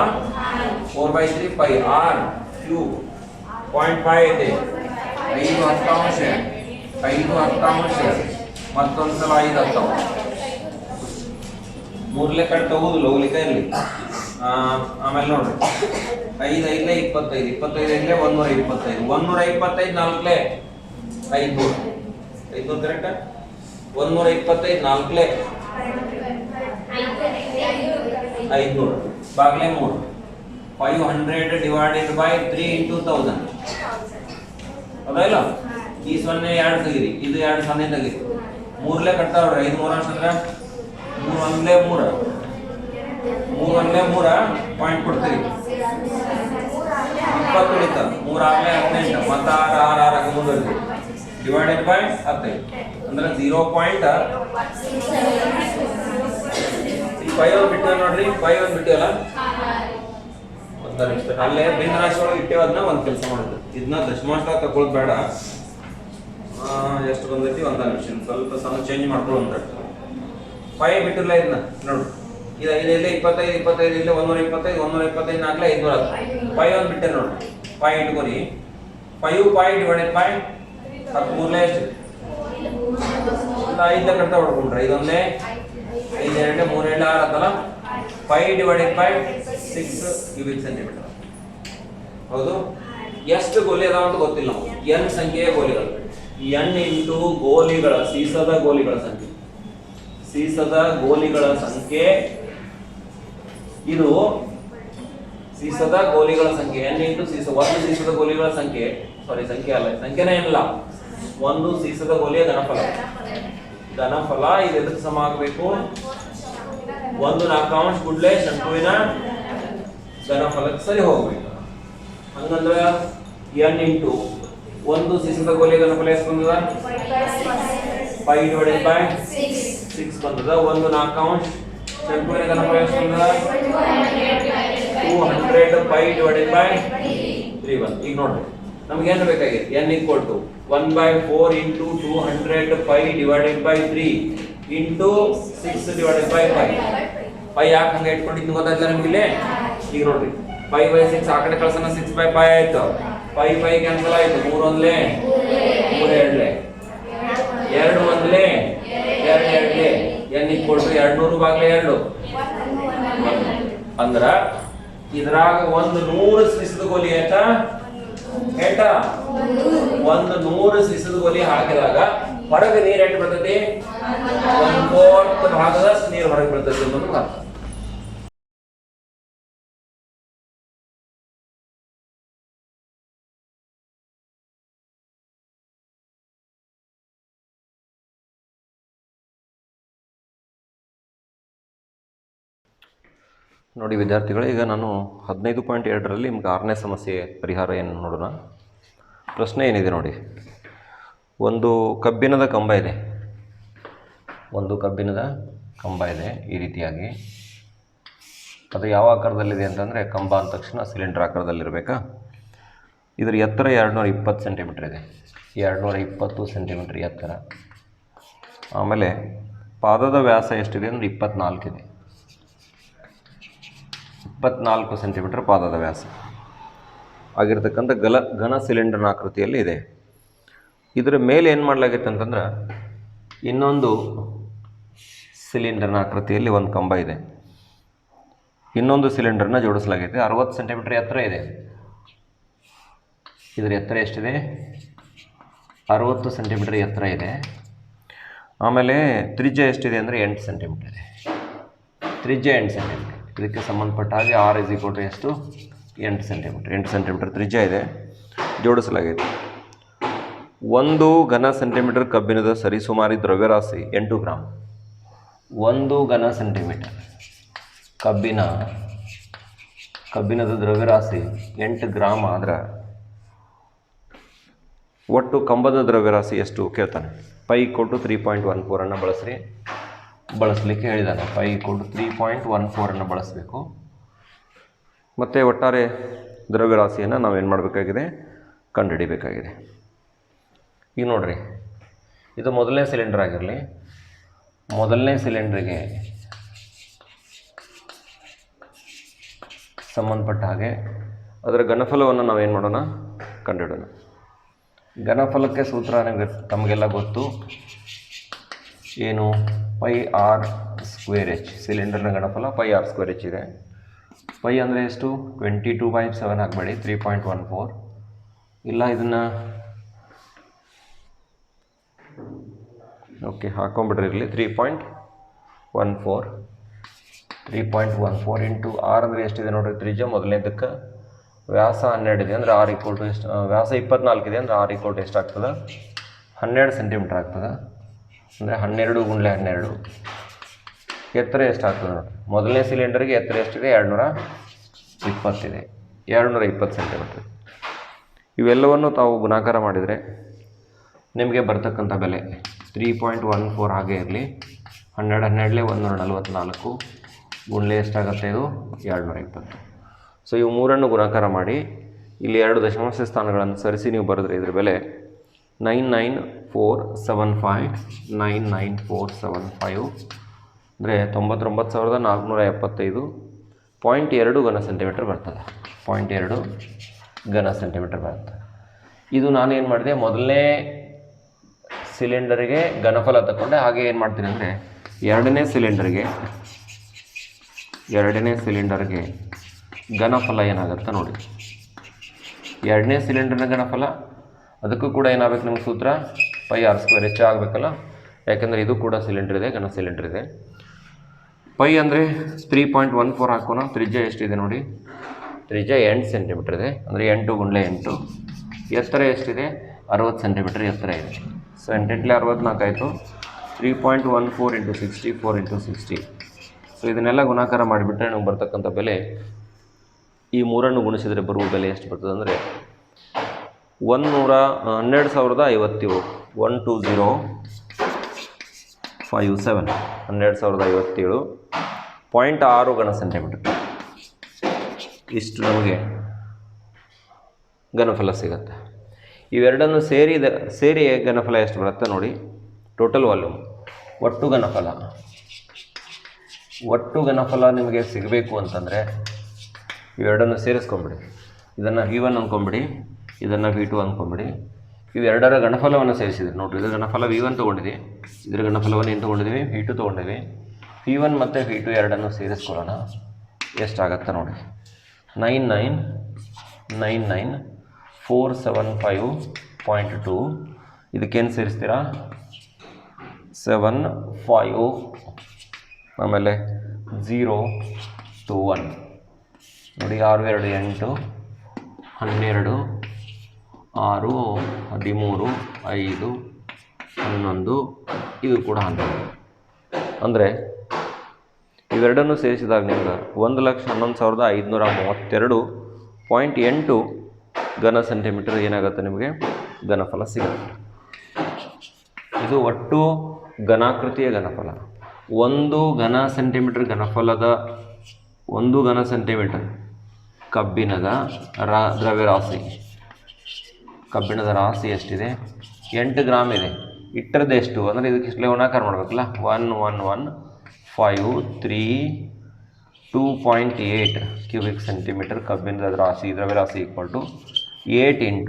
4/3 ಪೈ r³ 0.5 ಐತೆ. 5 ಹತ್ತಾಂಶ ಮತ್ತೊಂದ್ಸಲ 5 ಹತ್ತಾಂಶ. ಮೂರ್ಲೆ ಕಟ್ ತಗೋದಿಲ್ಲ, ಹೋಗ್ಲಿಕ್ಕ ಇರಲಿ. ಆಮೇಲೆ ನೋಡ್ರಿ 5 5 25 25 5 125 125 4 500 ಕರೆಕ್ಟಾ? 125 4 500 ಬಾಗ್ಲೆ 3 500 ಡಿವೈಡೆಡ್ ಬೈ 3 into 1000 ಅದಲ್ಲ. ಈ 0 2 ತೆಗಿರಿ, ಇದು 2 0 ತೆಗಿರಿ, ಮೂರ್ಲೆ ಕಟ್ತಾವ್ರಿ. 5 3 ಅಂದ್ರೆ 3 1 3 ಪಾಯಿಂಟ್ ಕೊಡ್ತೀರಿ, 20 ಉಳಿತ. 3 6 18 ಮತ್ತೆ 6 6 ಮುಂದುವರಿದು ಡಿವೈಡೆಡ್ ಬೈ 15 ಅಂದ್ರೆ 0.5 ಬಿಟ್ಟು ನೋಡ್ರಿ. 5 ಬಿಟ್ಟಿವಲ್ಲ, ಅಲ್ಲೇ ಭಿನ್ನ ರಾಶಿ ಒಳಗೆ ಇಟ್ಟೇವ. ಅದನ್ನ ಒಂದು ಕೆಲಸ ಮಾಡಿದ್ರು, ಇದನ್ನ ದಶಮಾಂಶದಾಗ ತಗೊಳ್ಳೋದು ಬೇಡ. ಎಷ್ಟು ಬಂದೈತಿ ಒಂದ ನಿಮಿಷ ಸ್ವಲ್ಪ ಸಣ್ಣ ಚೇಂಜ್ ಮಾಡ್ಕೊಳ್ಳೋ ಅಂತ 5 ಬಿಟ್ಟಿಲ್ಲ. ಇದನ್ನ ನೋಡ್ರಿ, ಇದು 5 ಇಲ್ಲಿ 25 25 ಇಲ್ಲಿ 125 125 4 500 5 ಬಿಟ್ಟೆ ನೋಡ್ರಿ. 5 ಇಟ್ಕೊರಿ. 5 ಡಿವೈಡೆಡ್ ಬೈ 13 ಎಷ್ಟು? 5 ಕಟ್ತಾ ಹೊಡ್ಕೊಂಡ್ರೆ 5 1 5 2 3 2 6 ಆತಲ್ಲ. 5 ಡಿವೈಡೆಡ್ ಬೈ 6 ಕ್ಯೂಬಿಕ್ ಸೆಂಟಿಮೀಟರ್. ಹೌದು. ಎಷ್ಟು ಗೋಲಿ ಅದಾವ ಅಂತ ಗೊತ್ತಿಲ್ಲ ನಾವು. n ಸಂಖ್ಯೆಯ ಗೋಲಿಗಳು, n ಇಂಟು ಗೋಲಿಗಳ ಸೀಸದ ಗೋಲಿಗಳ ಸಂಖ್ಯೆ. ಇದು ಸೀಸದ ಗೋಲಿಗಳ ಸಂಖ್ಯೆ. n ಇಂಟು ಒಂದು ಸೀಸದ ಗೋಲಿಗಳ ಸಂಖ್ಯೆ, ಸಾರಿ ಸಂಖ್ಯೆ ಅಲ್ಲ, ಸಂಖ್ಯೆನೇ ಇಲ್ಲ, ಒಂದು ಸೀಸದ ಗೋಲಿಯ ಘನಫಲ. ಇದು ಎದಕ್ಕೆ ಸಮ ಆಗಬೇಕು? 1/4 ಗುಡ್ಲೆ ಶಂಕುವಿನ ಘನಫಲಕ್ಕೆ ಸರಿ ಹೋಗ್ಬೇಕು. ಹಂಗಂದ್ರೆ n ಇಂಟು ಒಂದು ಸೀಸದ ಗೋಲಿಯ ಘನಫಲ ಎಷ್ಟು ಬಂದದ? 5 ಡಿವೈಡೆಡ್ ಬೈ 6 ಬಂದದ. 1/4 ಶಂಕುವಿನ ಘನಫಲ ಎಷ್ಟು ಬಂದದ? 200 π ಡಿವೈಡೆಡ್ ಬೈ 3 ಬಂದ. ಈಗ ನೋಡ್ರಿ, ನಮ್ಗೆ ಏನು ಬೇಕಾಗಿದೆ? n = 1/4 into 200 π divided by 3 into 6 divided by 5. Pi ಯಾಕೆ ಹಂಗೆ ಇಟ್ಕೊಂಡಿದ್ದು ಗೊತ್ತಾಯ್ತಲ್ಲ ನಿಮ್ಗೆ ಇಲ್ಲಿ? ಈಗ ನೋಡ್ರಿ, 5/6 ಆ ಕಡೆ ಕಳ್ಸೋಣ, 6/5 ಆಯ್ತು. 5 ಕ್ಯಾನ್ಸಲ್ ಆಯ್ತು. 3 1 3 2 2 1 2 2 n = 200/2 ಅಂದ್ರ ಇದ್ರಾಗ 100 ಸೀಸದ ಗೋಲಿ ಆಯ್ತಾ? 100 ಸೀಸದ ಗೋಲಿ ಹಾಕಿದಾಗ ಹೊರಗೆ ನೀರು ಎಷ್ಟು ಬರ್ತೈತಿ? 1/4 ಭಾಗದಷ್ಟು ನೀರು ಹೊರಗೆ ಬರ್ತೈತಿ ಅನ್ನೋದು ಅರ್ಥ. ನೋಡಿ ವಿದ್ಯಾರ್ಥಿಗಳೇ, ಈಗ ನಾನು 15.2ರಲ್ಲಿ ನಿಮ್ಗೆ 6ನೇ ಸಮಸ್ಯೆ ಪರಿಹಾರ ಏನು ನೋಡೋಣ. ಪ್ರಶ್ನೆ ಏನಿದೆ ನೋಡಿ. ಒಂದು ಕಬ್ಬಿಣದ ಕಂಬ ಇದೆ ಈ ರೀತಿಯಾಗಿ. ಅದು ಯಾವ ಆಕಾರದಲ್ಲಿದೆ ಅಂತಂದರೆ, ಕಂಬ ಅಂದ ತಕ್ಷಣ ಸಿಲಿಂಡರ್ ಆಕಾರದಲ್ಲಿರಬೇಕಾ. ಇದರ ಎತ್ತರ 220 ಸೆಂಟಿಮೀಟರ್ ಇದೆ. 220 ಸೆಂಟಿಮೀಟರ್ ಎತ್ತರ. ಆಮೇಲೆ ಪಾದದ ವ್ಯಾಸ ಎಷ್ಟಿದೆ ಅಂದರೆ 24 ಇದೆ. 24 ಸೆಂಟಿಮೀಟರ್ ಪಾದದ ವ್ಯಾಸ ಆಗಿರ್ತಕ್ಕಂಥ ಘನ ಸಿಲಿಂಡರ್ನ ಆಕೃತಿಯಲ್ಲಿ ಇದೆ. ಇದರ ಮೇಲೆ ಏನು ಮಾಡಲಾಗಿತ್ತು ಅಂತಂದ್ರೆ, ಇನ್ನೊಂದು ಸಿಲಿಂಡರ್ನ ಆಕೃತಿಯಲ್ಲಿ ಒಂದು ಕಂಬ ಇದೆ. ಇನ್ನೊಂದು ಸಿಲಿಂಡರ್ನ ಜೋಡಿಸಲಾಗಿದೆ. 60 ಸೆಂಟಿಮೀಟರ್ ಎತ್ತರ ಇದೆ. ಇದರ ಎತ್ತರ ಎಷ್ಟಿದೆ? 60 ಸೆಂಟಿಮೀಟರ್ ಎತ್ತರ ಇದೆ. ಆಮೇಲೆ ತ್ರಿಜ್ಯ ಎಷ್ಟಿದೆ ಅಂದರೆ 8 ಸೆಂಟಿಮೀಟರ್ ಇದೆ. ತ್ರಿಜ್ಯ 8 ಸೆಂಟಿಮೀಟರ್. ಇದಕ್ಕೆ ಸಂಬಂಧಪಟ್ಟ ಹಾಗೆ ಆರ್ ಇಸ್ ಈಕ್ವಲ್ ಟು ಎಷ್ಟು? 8 ಸೆಂಟಿಮೀಟರ್. 8 ಸೆಂಟಿಮೀಟರ್ ತ್ರಿಜ್ಯ ಇದೆ, ಜೋಡಿಸಲಾಗಿದೆ. 1 ಘನ ಸೆಂಟಿಮೀಟರ್ ಕಬ್ಬಿಣದ ಸರಿಸುಮಾರಿ ದ್ರವ್ಯರಾಶಿ 8 ಗ್ರಾಮ್. 1 ಘನ ಸೆಂಟಿಮೀಟರ್ ಕಬ್ಬಿಣದ ದ್ರವ್ಯರಾಶಿ 8 ಗ್ರಾಮ್ ಆದ್ರೆ ಒಟ್ಟು ಕಂಬದ ದ್ರವ್ಯರಾಶಿ ಎಷ್ಟು ಕೇಳ್ತಾನೆ. ಪೈ ಕೊಟ್ಟು 3.14 ಅನ್ನು ಬಳಸಲಿಕ್ಕೆ ಹೇಳಿದ್ದಾನೆ. ಪೈ ಕೊಟ್ಟು 3.14 ಅನ್ನು ಬಳಸಬೇಕು. ಮತ್ತು ಒಟ್ಟಾರೆ ದ್ರವ್ಯರಾಶಿಯನ್ನು ನಾವೇನು ಮಾಡಬೇಕಾಗಿದೆ? ಕಂಡುಹಿಡಿಬೇಕಾಗಿದೆ. ಈಗ ನೋಡಿರಿ, ಇದು ಮೊದಲನೇ ಸಿಲಿಂಡರ್ ಆಗಿರಲಿ. ಮೊದಲನೇ ಸಿಲಿಂಡ್ರಿಗೆ ಸಂಬಂಧಪಟ್ಟ ಹಾಗೆ ಅದರ ಘನಫಲವನ್ನು ನಾವೇನು ಮಾಡೋಣ? ಕಂಡುಹಿಡೋಣ. ಘನಫಲಕ್ಕೆ ಸೂತ್ರ ತಮಗೆಲ್ಲ ಗೊತ್ತು. ಏನು? Pi R square H. ಸಿಲಿಂಡರ್ನ ಘನಫಲ ಪೈ ಆರ್ ಸ್ಕ್ವೇರ್ ಎಚ್ ಇದೆ. ಪೈ ಅಂದರೆ ಎಷ್ಟು? 22/7 ಆಗಬೇಡಿ, 3.14. ಇಲ್ಲ ಇದನ್ನು ಓಕೆ ಹಾಕೊಂಡ್ಬಿಡ್ರಿ ಇರಲಿ. 3.14 ಇಂಟು ಆರ್ ಅಂದರೆ ಎಷ್ಟಿದೆ ನೋಡಿರಿ? ತ್ರಿಜ್ಯ ಮೊದಲನೇದಕ್ಕೆ, ವ್ಯಾಸ 12 ಇದೆ ಅಂದರೆ ಆರ್ ಈಕ್ವಲ್ ಟು ಎಷ್ಟು? ವ್ಯಾಸ 24 ಇದೆ ಅಂದರೆ ಆರ್ ಈಕ್ವಲ್ ಟು ಎಷ್ಟಾಗ್ತದೆ? 12 ಸೆಂಟಿಮೀಟ್ರ್ ಆಗ್ತದೆ. ಅಂದರೆ 12 × 12. ಎತ್ತರ ಎಷ್ಟಾಗ್ತದೆ ನೋಡಿ? ಮೊದಲನೇ ಸಿಲಿಂಡರ್ಗೆ ಎತ್ತರ ಎಷ್ಟಿದೆ? 220 ಇದೆ. 220 ಸೆಂಟಿಮೀಟ್ರ್. ಇವೆಲ್ಲವನ್ನು ತಾವು ಗುಣಾಕಾರ ಮಾಡಿದರೆ ನಿಮಗೆ ಬರ್ತಕ್ಕಂಥ ಬೆಲೆ 3.14 ಹಾಗೆ ಇರಲಿ. 12 144 ಗುಣಲೆ ಎಷ್ಟಾಗುತ್ತೆ? ಇದು 220. ಸೊ ಇವು ಮೂರನ್ನು ಗುಣಾಕಾರ ಮಾಡಿ ಇಲ್ಲಿ 2 ದಶಮಾಂಶ ಸ್ಥಾನಗಳನ್ನು ಸರಿಸಿ ನೀವು ಬರೆದ್ರೆ ಇದ್ರ ಬೆಲೆ 99475 ಅಂದರೆ 99,475.2 ಘನ ಸೆಂಟಿಮೀಟರ್ ಬರ್ತದೆ. 0.2 ಘನ ಸೆಂಟಿಮೀಟರ್ ಬರ್ತದೆ. ಇದು ನಾನೇನು ಮಾಡಿದೆ? ಮೊದಲನೇ ಸಿಲಿಂಡರ್ಗೆ ಘನಫಲ ತಗೊಂಡೆ. ಹಾಗೆ ಏನು ಮಾಡ್ತೀನಿ ಅಂದರೆ ಎರಡನೇ ಸಿಲಿಂಡರ್ಗೆ ಘನಫಲ ಏನಾಗುತ್ತೆ ನೋಡಿ. ಎರಡನೇ ಸಿಲಿಂಡರ್ನ ಘನಫಲ ಅದಕ್ಕೂ ಕೂಡ ಏನಾಗಬೇಕು? ನಿಮ್ಗೆ ಸೂತ್ರ ಪೈ ಆರ್ ಸ್ಕ್ವೇರ್ ಎಚ್ ಆಗಬೇಕಲ್ಲ. ಯಾಕೆಂದರೆ ಇದು ಕೂಡ ಸಿಲಿಂಡರ್ ಇದೆ, ಘನ ಸಿಲಿಂಡರ್ ಇದೆ. ಪೈ ಅಂದರೆ 3.14 ಹಾಕೋಣ. ತ್ರಿಜ್ಯ ಎಷ್ಟಿದೆ ನೋಡಿ? ತ್ರಿಜ್ಯ 8 ಸೆಂಟಿಮೀಟರ್ ಇದೆ. ಅಂದರೆ 8 × 8. ಎತ್ತರ ಎಷ್ಟಿದೆ? 60 ಸೆಂಟಿಮೀಟರ್ ಎತ್ತರ ಇದೆ. ಸೊ 8 × 64 ಆಯಿತು. 3.14 × 64 × 60. ಸೊ ಇದನ್ನೆಲ್ಲ ಗುಣಾಕಾರ ಮಾಡಿಬಿಟ್ರೆ ನಮ್ಗೆ ಬರ್ತಕ್ಕಂಥ ಬೆಲೆ, ಈ ಮೂರನ್ನು ಗುಣಿಸಿದರೆ ಬರುವ ಬೆಲೆ ಎಷ್ಟು ಬರ್ತದೆ ಅಂದರೆ 12,057. 12057 12,057.6 ಘನ ಸೆಂಟಿಮೀಟರ್. ಇಷ್ಟು ನಮಗೆ ಘನಫಲ ಸಿಗುತ್ತೆ. ಇವೆರಡನ್ನು ಸೇರಿ ಘನಫಲ ಎಷ್ಟು ಬರುತ್ತೆ ನೋಡಿ? ಟೋಟಲ್ ವಾಲ್ಯೂಮ್, ಒಟ್ಟು ಘನಫಲ ನಿಮಗೆ ಸಿಗಬೇಕು ಅಂತಂದರೆ ಇವೆರಡನ್ನು ಸೇರಿಸ್ಕೊಂಬಿಡಿ. ಇದನ್ನು V1 ಅಂದ್ಕೊಂಬಿಡಿ, ಇದನ್ನು V2 ಅಂದ್ಕೊಂಬಿಡಿ. ಇವೆರಡರ ಘನಫಲವನ್ನು ಸೇರಿಸಿದ್ರೆ ನೋಡಿರಿ, ಇದರ ಘನಫಲ V1 ತೊಗೊಂಡಿದೆ, ಇದರ ಘನಫಲವನ್ನು ಏನು ತೊಗೊಂಡಿದ್ದೀವಿ? V2 ತೊಗೊಂಡಿವಿ. V1 ಮತ್ತು V2 ಎರಡನ್ನು ಸೇರಿಸ್ಕೊಳ್ಳೋಣ. ಎಷ್ಟಾಗತ್ತೆ ನೋಡಿ? 99,475.2. ಇದಕ್ಕೇನು ಸೇರಿಸ್ತೀರಾ? 75 ಆಮೇಲೆ 0 to 1 ನೋಡಿ. 6 2 8 12 6 13 5 11 ಇದು ಕೂಡ 12. ಅಂದರೆ ಇವೆರಡನ್ನು ಸೇರಿಸಿದಾಗ ನಿಮ್ಗೆ 1,11,532.8 ಘನ ಸೆಂಟಿಮೀಟರ್ ಏನಾಗುತ್ತೆ ನಿಮಗೆ ಘನಫಲ ಸಿಗುತ್ತೆ. ಇದು ಒಟ್ಟು ಘನಾಕೃತಿಯ ಘನಫಲ. 1 ಘನ ಸೆಂಟಿಮೀಟರ್ ಘನಫಲದ 1 ಘನ ಸೆಂಟಿಮೀಟರ್ ಕಬ್ಬಿಣದ ದ್ರವ್ಯರಾಶಿ, ಕಬ್ಬಿಣದ ರಾಶಿ ಎಷ್ಟಿದೆ? 8 ಗ್ರಾಮ್ ಇದೆ. ಇಟ್ಟರದ್ದು ಎಷ್ಟು ಅಂದರೆ ಇದಕ್ಕೆ ಇಷ್ಟಲೇ ಗುಣಾಕಾರ ಮಾಡಬೇಕಲ್ಲ. 1113.2.8 ಕ್ಯೂಬಿಕ್ ಸೆಂಟಿಮೀಟರ್ ಕಬ್ಬಿಣದ ರಾಶಿ ದ್ರವ್ಯರಾಶಿ ಈಕ್ವಲ್ ಟು 8 ×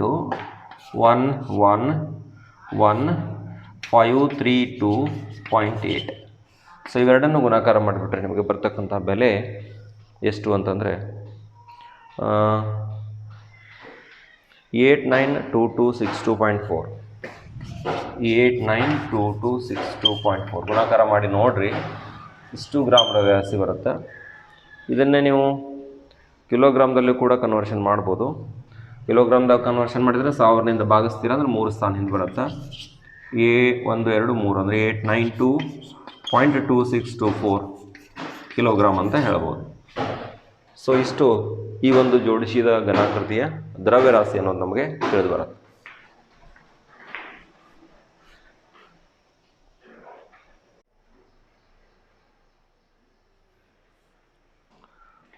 111,532.8. ಸೊ ಇವೆರಡನ್ನು ಗುಣಾಕಾರ ಮಾಡಿಬಿಟ್ರೆ ನಿಮಗೆ ಬರ್ತಕ್ಕಂಥ ಬೆಲೆ ಎಷ್ಟು ಅಂತಂದರೆ 892262.4 892262.4 ಗುಣಾಕಾರ ಮಾಡಿ ನೋಡಿರಿ ಇಷ್ಟು ಗ್ರಾಮ್ ರವ್ಯಾಸಿ ಬರುತ್ತೆ. ಇದನ್ನೇ ನೀವು ಕಿಲೋಗ್ರಾಮ್ದಲ್ಲಿ ಕೂಡ ಕನ್ವರ್ಷನ್ ಮಾಡ್ಬೋದು. ಕಿಲೋಗ್ರಾಮ್ದಾಗ ಕನ್ವರ್ಷನ್ ಮಾಡಿದರೆ 1000ನಿಂದ ಭಾಗಿಸ್ತೀರ ಅಂದರೆ 3 ಸ್ಥಾನ ಹಿಂದೆ ಬರುತ್ತೆ. 1 2 3 ಅಂದರೆ 892.2624 ಕಿಲೋಗ್ರಾಮ್ ಅಂತ ಹೇಳ್ಬೋದು. ಸೊ ಇಷ್ಟು ಈ ಒಂದು ಜೋಡಿಸಿದ ಘನಾಕೃತಿಯ ದ್ರವ್ಯರಾಶಿ ಅನ್ನೋದು ನಮಗೆ ತಿಳಿದು ಬರುತ್ತೆ.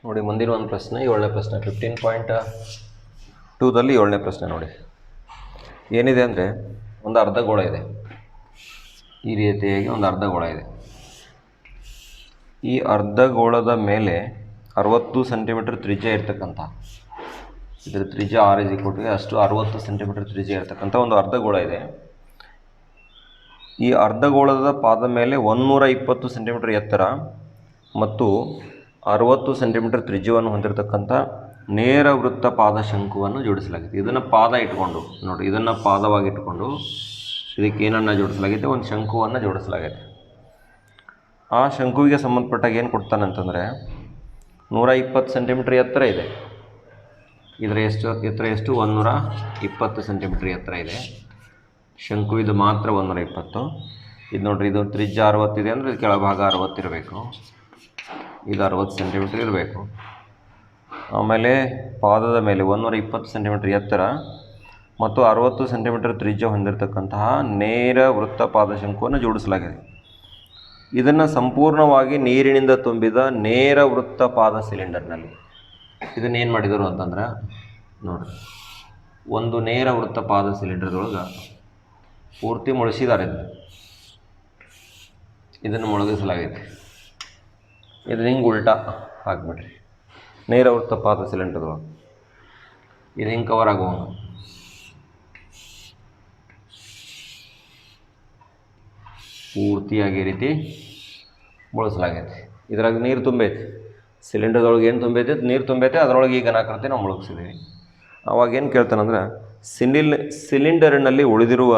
ನೋಡಿ ಮುಂದಿನ ಒಂದು ಪ್ರಶ್ನೆ, 7ನೇ ಪ್ರಶ್ನೆ 15.2ದಲ್ಲಿ 7ನೇ ಪ್ರಶ್ನೆ ನೋಡಿ ಏನಿದೆ ಅಂದರೆ ಒಂದು ಅರ್ಧಗೋಳ ಇದೆ. ಈ ರೀತಿಯಾಗಿ ಒಂದು ಅರ್ಧಗೋಳ ಇದೆ. ಈ ಅರ್ಧಗೋಳದ ಮೇಲೆ 60 ಸೆಂಟಿಮೀಟರ್ ತ್ರಿಜ್ಯ ಇರ್ತಕ್ಕಂಥ, ಇದರ ತ್ರಿಜ್ಯ R = ಅಷ್ಟು 60 ಸೆಂಟಿಮೀಟರ್ ತ್ರಿಜ್ಯ ಇರ್ತಕ್ಕಂಥ ಒಂದು ಅರ್ಧಗೋಳ ಇದೆ. ಈ ಅರ್ಧಗೋಳದ ಪಾದ ಮೇಲೆ 120 ಸೆಂಟಿಮೀಟರ್ ಎತ್ತರ ಮತ್ತು 60 ಸೆಂಟಿಮೀಟರ್ ತ್ರಿಜ್ಯವನ್ನು ಹೊಂದಿರತಕ್ಕಂಥ ನೇರ ವೃತ್ತ ಪಾದ ಶಂಕುವನ್ನು ಜೋಡಿಸಲಾಗಿದೆ. ಇದನ್ನು ಪಾದ ಇಟ್ಕೊಂಡು ನೋಡಿ, ಇದನ್ನು ಪಾದವಾಗಿ ಇಟ್ಕೊಂಡು ಇದಕ್ಕೆ ಏನನ್ನು ಜೋಡಿಸಲಾಗಿದೆ, ಒಂದು ಶಂಕುವನ್ನು ಜೋಡಿಸಲಾಗಿದೆ. ಆ ಶಂಕುವಿಗೆ ಸಂಬಂಧಪಟ್ಟಾಗ ಏನು ಕೊಡ್ತಾನೆ ಅಂತಂದರೆ 120 ಸೆಂಟಿಮೀಟರ್ ಎತ್ತರ ಇದೆ. ಇದರ ಎತ್ತರ ಎಷ್ಟು 120 ಸೆಂಟಿಮೀಟರ್ ಎತ್ತರ ಇದೆ. ಶಂಕುವಿದು ಮಾತ್ರ 120. ಇದು ನೋಡಿರಿ, ಇದು ತ್ರಿಜ್ಯ 60 ಇದೆ ಅಂದರೆ ಕೆಳಭಾಗ 60 ಇರಬೇಕು. ಇದು 60 ಸೆಂಟಿಮೀಟರ್ ಇರಬೇಕು. ಆಮೇಲೆ ಪಾದದ ಮೇಲೆ 120 ಸೆಂಟಿಮೀಟರ್ ಎತ್ತರ ಮತ್ತು 60 ಸೆಂಟಿಮೀಟರ್ ತ್ರಿಜ್ಯ ಹೊಂದಿರತಕ್ಕಂತಹ ನೇರ ವೃತ್ತ ಪಾದ ಶಂಕುವನ್ನು ಜೋಡಿಸಲಾಗಿದೆ. ಇದನ್ನು ಸಂಪೂರ್ಣವಾಗಿ ನೀರಿನಿಂದ ತುಂಬಿದ ನೇರ ವೃತ್ತ ಪಾದ ಸಿಲಿಂಡರ್ನಲ್ಲಿ ಇದನ್ನೇನು ಮಾಡಿದರು ಅಂತಂದ್ರೆ ನೋಡಿರಿ, ಒಂದು ನೇರ ವೃತ್ತ ಪಾದ ಸಿಲಿಂಡರ್ದೊಳಗೆ ಪೂರ್ತಿ ಮುಳುಗಿಸಿದ್ದಾರೆ. ಇದನ್ನು ಮುಳುಗಿಸಲಾಗೈತೆ. ಇದನ್ನ ಹಿಂಗೆ ಉಲ್ಟಾ ಹಾಕ್ಬಿಡ್ರಿ, ನೇರ ವೃತ್ತ ಪಾದ ಸಿಲಿಂಡರ್ದೊಳಗೆ ಇದು ಹಿಂಗೆ ಕವರ್ ಆಗುವ ಪೂರ್ತಿಯಾಗಿ ಈ ರೀತಿ ಮುಳುಗಿಸಲಾಗೈತಿ. ಇದ್ರಾಗ ನೀರು ತುಂಬೈತಿ, ಸಿಲಿಂಡರ್ದೊಳಗೆ ಏನು ತುಂಬೈತಿ, ನೀರು ತುಂಬೈತೆ, ಅದರೊಳಗೆ ಈಗ ಘನಾಕೃತಿ ನಾವು ಮುಳುಗಿಸಿದ್ದೀವಿ. ಅವಾಗ ಏನು ಕೇಳ್ತಾನಂದ್ರೆ ಸಿಲಿಂಡರಿನಲ್ಲಿ ಉಳಿದಿರುವ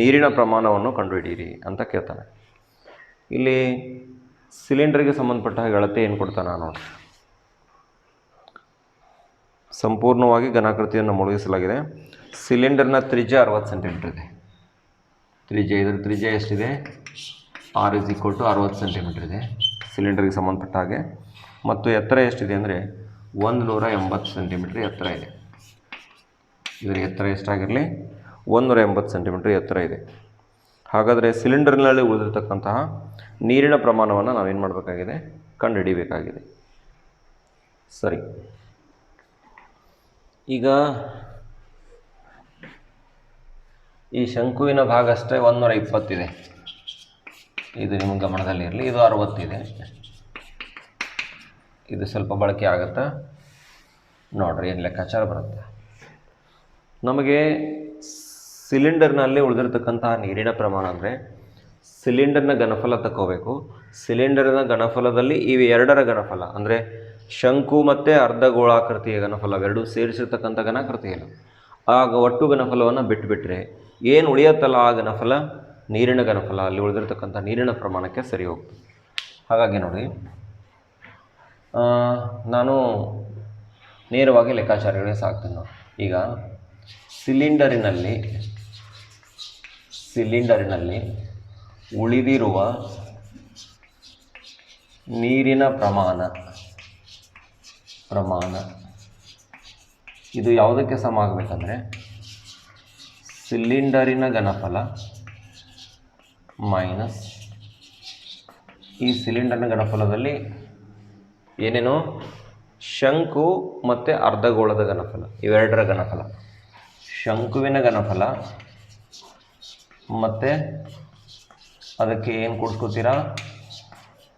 ನೀರಿನ ಪ್ರಮಾಣವನ್ನು ಕಂಡುಹಿಡಿಯಿರಿ ಅಂತ ಕೇಳ್ತಾನೆ. ಇಲ್ಲಿ ಸಿಲಿಂಡರ್ಗೆ ಸಂಬಂಧಪಟ್ಟ ಅಳತೆ ಏನು ಕೊಡ್ತಾನೆ ನೋಡಿ. ಸಂಪೂರ್ಣವಾಗಿ ಘನಾಕೃತಿಯನ್ನು ಮುಳುಗಿಸಲಾಗಿದೆ. ಸಿಲಿಂಡರ್ನ ತ್ರಿಜ್ಯ 60 ಸೆಂಟಿಮೀಟರ್ ಇದೆ. ಇದರ ತ್ರಿಜ್ಯ ಎಷ್ಟಿದೆ, R = 60 ಸೆಂಟಿಮೀಟರ್ ಇದೆ ಸಿಲಿಂಡರ್ಗೆ ಸಂಬಂಧಪಟ್ಟ ಹಾಗೆ. ಮತ್ತು ಎತ್ತರ ಎಷ್ಟಿದೆ ಅಂದರೆ 180 ಸೆಂಟಿಮೀಟರ್ ಎತ್ತರ ಇದೆ. ಇದರ ಎತ್ತರ ಎಷ್ಟಾಗಿರಲಿ, 180 ಸೆಂಟಿಮೀಟರ್ ಎತ್ತರ ಇದೆ. ಹಾಗಾದರೆ ಸಿಲಿಂಡರ್ನಲ್ಲಿ ಉಳಿದಿರ್ತಕ್ಕಂತಹ ನೀರಿನ ಪ್ರಮಾಣವನ್ನು ನಾವೇನು ಮಾಡಬೇಕಾಗಿದೆ, ಕಂಡುಹಿಡಿಯಬೇಕಾಗಿದೆ. ಸರಿ, ಈಗ ಈ ಶಂಕುವಿನ ಭಾಗ ಅಷ್ಟೇ 120 ಇದೆ. ಇದು ನಿಮ್ಮ ಗಮನದಲ್ಲಿರಲಿ. ಇದು 60 ಇದೆ. ಇದು ಸ್ವಲ್ಪ ಬಳಕೆ ಆಗುತ್ತಾ ನೋಡ್ರಿ, ಏನು ಲೆಕ್ಕಾಚಾರ ಬರುತ್ತೆ ನಮಗೆ. ಸಿಲಿಂಡರ್ನಲ್ಲಿ ಉಳಿದಿರ್ತಕ್ಕಂತಹ ನೀರಿನ ಪ್ರಮಾಣ ಅಂದರೆ ಸಿಲಿಂಡರ್ನ ಘನಫಲ ತಗೋಬೇಕು. ಸಿಲಿಂಡರ್ನ ಘನಫಲದಲ್ಲಿ ಇವು ಎರಡರ ಘನಫಲ ಅಂದರೆ ಶಂಕು ಮತ್ತು ಅರ್ಧಗೋಳಾಕೃತಿಯ ಘನಫಲ ಅವೆರಡೂ ಸೇರಿಸಿರ್ತಕ್ಕಂಥ ಘನಾಕೃತಿ ಇಲ್ಲ. ಆಗ ಒಟ್ಟು ಘನಫಲವನ್ನು ಬಿಟ್ಟುಬಿಟ್ರೆ ಏನು ಉಳಿಯತ್ತಲ್ಲ ಆ ಘನಫಲ ನೀರಿನ ಘನಫಲ, ಅಲ್ಲಿ ಉಳಿದಿರ್ತಕ್ಕಂಥ ನೀರಿನ ಪ್ರಮಾಣಕ್ಕೆ ಸರಿ ಹೋಗ್ತದೆ. ಹಾಗಾಗಿ ನೋಡಿ, ನಾನು ನೇರವಾಗಿ ಲೆಕ್ಕಾಚಾರಗಳಿಗೆ ಸಾಕ್ತೀನಿ ನೋಡಿ. ಈಗ ಸಿಲಿಂಡರಿನಲ್ಲಿ ಉಳಿದಿರುವ ನೀರಿನ ಪ್ರಮಾಣ ಇದು ಯಾವುದಕ್ಕೆ ಸಮ ಆಗಬೇಕಂದ್ರೆ ಸಿಲಿಂಡರಿನ ಘನಫಲ ಮೈನಸ್ ಈ ಸಿಲಿಂಡರ್ನ ಘನಫಲದಲ್ಲಿ ಏನೇನು ಶಂಕು ಮತ್ತು ಅರ್ಧಗೋಳದ ಘನಫಲ, ಇವೆರಡರ ಘನಫಲ. ಶಂಕುವಿನ ಘನಫಲ ಮತ್ತು ಅದಕ್ಕೆ ಏನು ಕೂಡಿಸ್ಕೋತೀರಾ